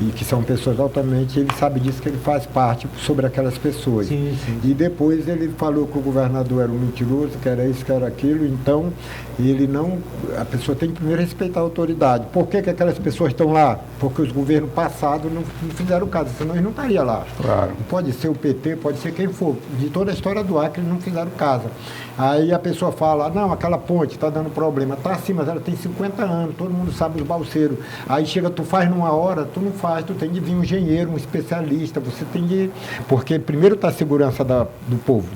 Speaker 4: E que são pessoas altamente, ele sabe disso, que ele faz parte sobre aquelas pessoas.
Speaker 2: Sim.
Speaker 4: E depois ele falou que o governador era um mentiroso, que era isso, que era aquilo, então a pessoa tem que primeiro respeitar a autoridade. Por que aquelas pessoas estão lá? Porque os governos passados não fizeram caso, senão eles não estariam lá.
Speaker 3: Claro.
Speaker 4: Pode ser o PT, pode ser quem for, de toda a história do Acre eles não fizeram casa. Aí a pessoa fala, não, aquela ponte está dando problema, está assim, mas ela tem 50 anos, todo mundo sabe os balseiros. Aí chega, tu faz numa hora, tu não faz, tu tem de vir um engenheiro, um especialista, você tem de... Porque primeiro está a segurança do povo.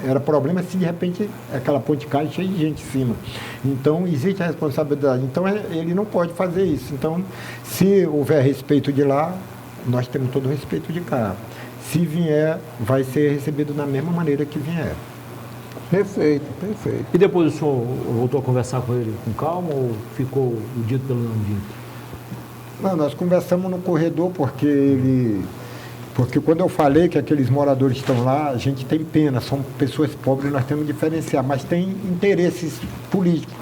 Speaker 4: Era problema se de repente aquela ponte cai cheia de gente em cima. Então existe a responsabilidade. Então ele não pode fazer isso. Então, se houver respeito de lá, nós temos todo o respeito de cá. Se vier, vai ser recebido da mesma maneira que vier.
Speaker 3: Perfeito.
Speaker 2: E depois o senhor voltou a conversar com ele com calma ou ficou o dito pelo não dito?
Speaker 4: Não, nós conversamos no corredor porque quando eu falei que aqueles moradores estão lá, a gente tem pena, são pessoas pobres, nós temos que diferenciar, mas tem interesses políticos.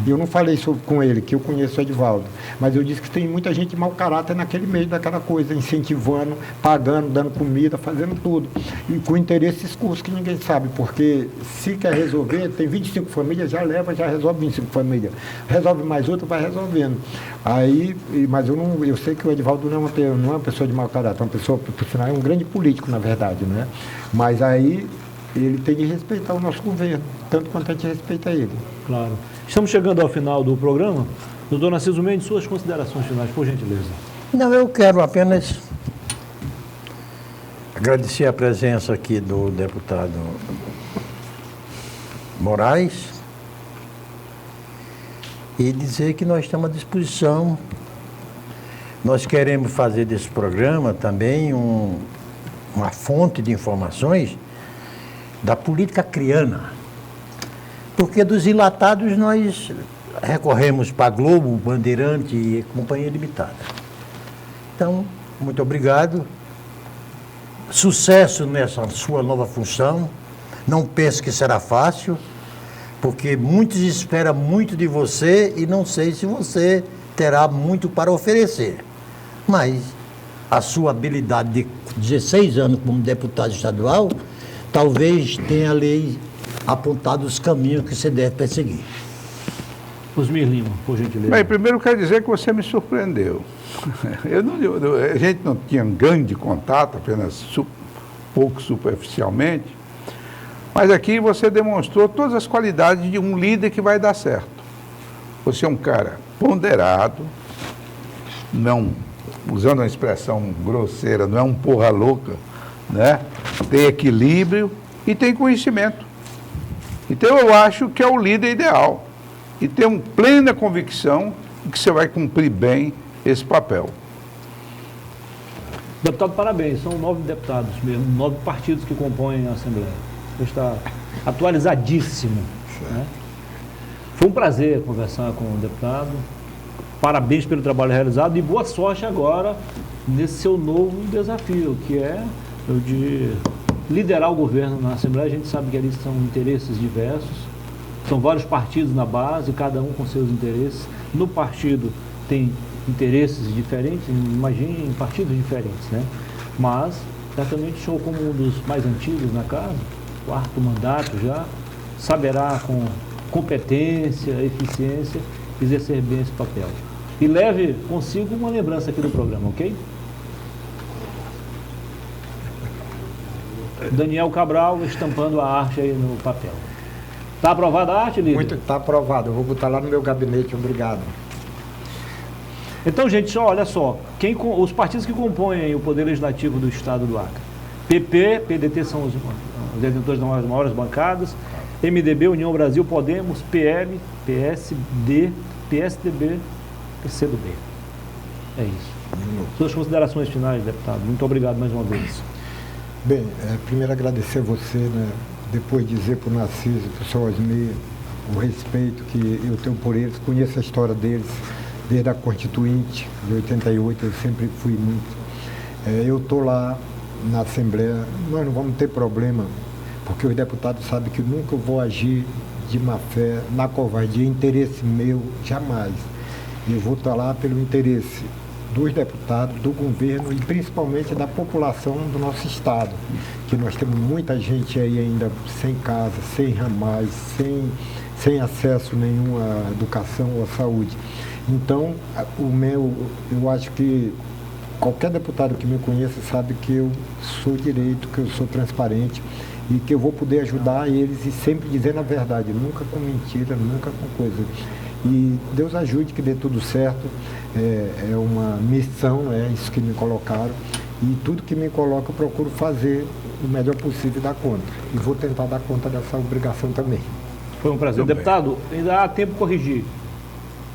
Speaker 4: Eu não falei isso com ele, que eu conheço o Edivaldo, mas eu disse que tem muita gente de mau caráter naquele meio daquela coisa, incentivando, pagando, dando comida, fazendo tudo. E com interesses escuros que ninguém sabe, porque se quer resolver, tem 25 famílias, já resolve 25 famílias. Resolve mais outra, vai resolvendo. Mas eu sei que o Edivaldo não é uma pessoa de mau caráter, é uma pessoa, por sinal, é um grande político, na verdade, né? Mas aí ele tem de respeitar o nosso governo, tanto quanto a gente respeita ele.
Speaker 2: Claro. Estamos chegando ao final do programa. Doutor Narciso Mendes, suas considerações finais, por gentileza.
Speaker 1: Não, eu quero apenas agradecer a presença aqui do deputado Moraes e dizer que nós estamos à disposição. Nós queremos fazer desse programa também uma fonte de informações da política acreana. Porque dos enlatados nós recorremos para Globo, Bandeirante e Companhia Limitada. Então, muito obrigado. Sucesso nessa sua nova função. Não pense que será fácil, porque muitos esperam muito de você e não sei se você terá muito para oferecer. Mas a sua habilidade de 16 anos como deputado estadual, talvez tenha lhe apontado os caminhos que você deve perseguir.
Speaker 2: Osmir Lima, por gentileza.
Speaker 3: Bem, primeiro quero dizer que você me surpreendeu. A gente não tinha um grande contato, apenas pouco superficialmente, Mas aqui você demonstrou todas as qualidades de um líder que vai dar certo. Você é um cara ponderado, não, usando uma expressão grosseira, não é um porra louca, né? Tem equilíbrio e tem conhecimento. Então eu acho que é o líder ideal. E tenho plena convicção de que você vai cumprir bem esse papel.
Speaker 2: Deputado, parabéns. São 9 deputados mesmo, 9 partidos que compõem a Assembleia. Você está atualizadíssimo. Né? Foi um prazer conversar com o deputado. Parabéns pelo trabalho realizado e boa sorte agora nesse seu novo desafio, que é o de liderar o governo na Assembleia. A gente sabe que ali são interesses diversos, são vários partidos na base, cada um com seus interesses. No partido tem interesses diferentes, imagine partidos diferentes, né? Mas, certamente, o senhor, como um dos mais antigos na casa, 4º mandato já, saberá com competência, eficiência, exercer bem esse papel. E leve consigo uma lembrança aqui do programa, ok? Daniel Cabral estampando a arte aí no papel. Está aprovada a arte, líder?
Speaker 4: Muito, está aprovado. Eu vou botar lá no meu gabinete. Obrigado.
Speaker 2: Então, gente, olha só. Os partidos que compõem o Poder Legislativo do Estado do Acre. PP, PDT são os detentores das maiores bancadas. MDB, União Brasil, Podemos, PL, PSD, PSDB, PCdoB. É isso. Suas considerações finais, deputado. Muito obrigado mais uma vez.
Speaker 4: Bem, primeiro agradecer a você, né? Depois dizer para o Narciso e para o senhor Osmir o respeito que eu tenho por eles, conheço a história deles desde a Constituinte de 88, eu sempre fui muito. Eu estou lá na Assembleia, nós não vamos ter problema, porque os deputados sabem que nunca vou agir de má fé, na covardia, interesse meu, jamais. Eu vou estar lá pelo interesse dos deputados, do governo e principalmente da população do nosso estado, que nós temos muita gente aí ainda sem casa, sem ramais, sem acesso nenhum à educação ou à saúde. Então, eu acho que qualquer deputado que me conheça sabe que eu sou direito, que eu sou transparente e que eu vou poder ajudar eles e sempre dizendo a verdade, nunca com mentira, nunca com coisa. E Deus ajude que dê tudo certo, é uma missão, é isso que me colocaram, e tudo que me coloca eu procuro fazer o melhor possível e dar conta. E vou tentar dar conta dessa obrigação também.
Speaker 2: Foi um prazer. Deputado, ainda há tempo de corrigir.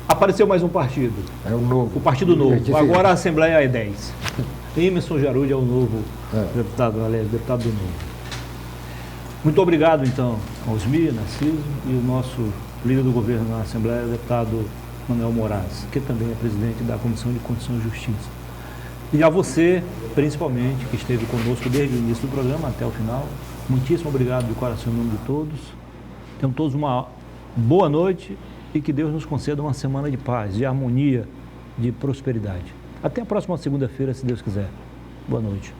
Speaker 2: Apareceu mais um partido.
Speaker 4: É o novo.
Speaker 2: O Partido Novo. Agora a Assembleia é 10. Emerson Jarud é o novo deputado, aliás, deputado do Novo. Muito obrigado, então, Osmir, Narciso e o nosso líder do governo na Assembleia, o deputado Manuel Moraes, que também é presidente da Comissão de Constituição e Justiça. E a você, principalmente, que esteve conosco desde o início do programa até o final, muitíssimo obrigado de coração em nome de todos. Tenham todos uma boa noite e que Deus nos conceda uma semana de paz, de harmonia, de prosperidade. Até a próxima segunda-feira, se Deus quiser. Boa noite.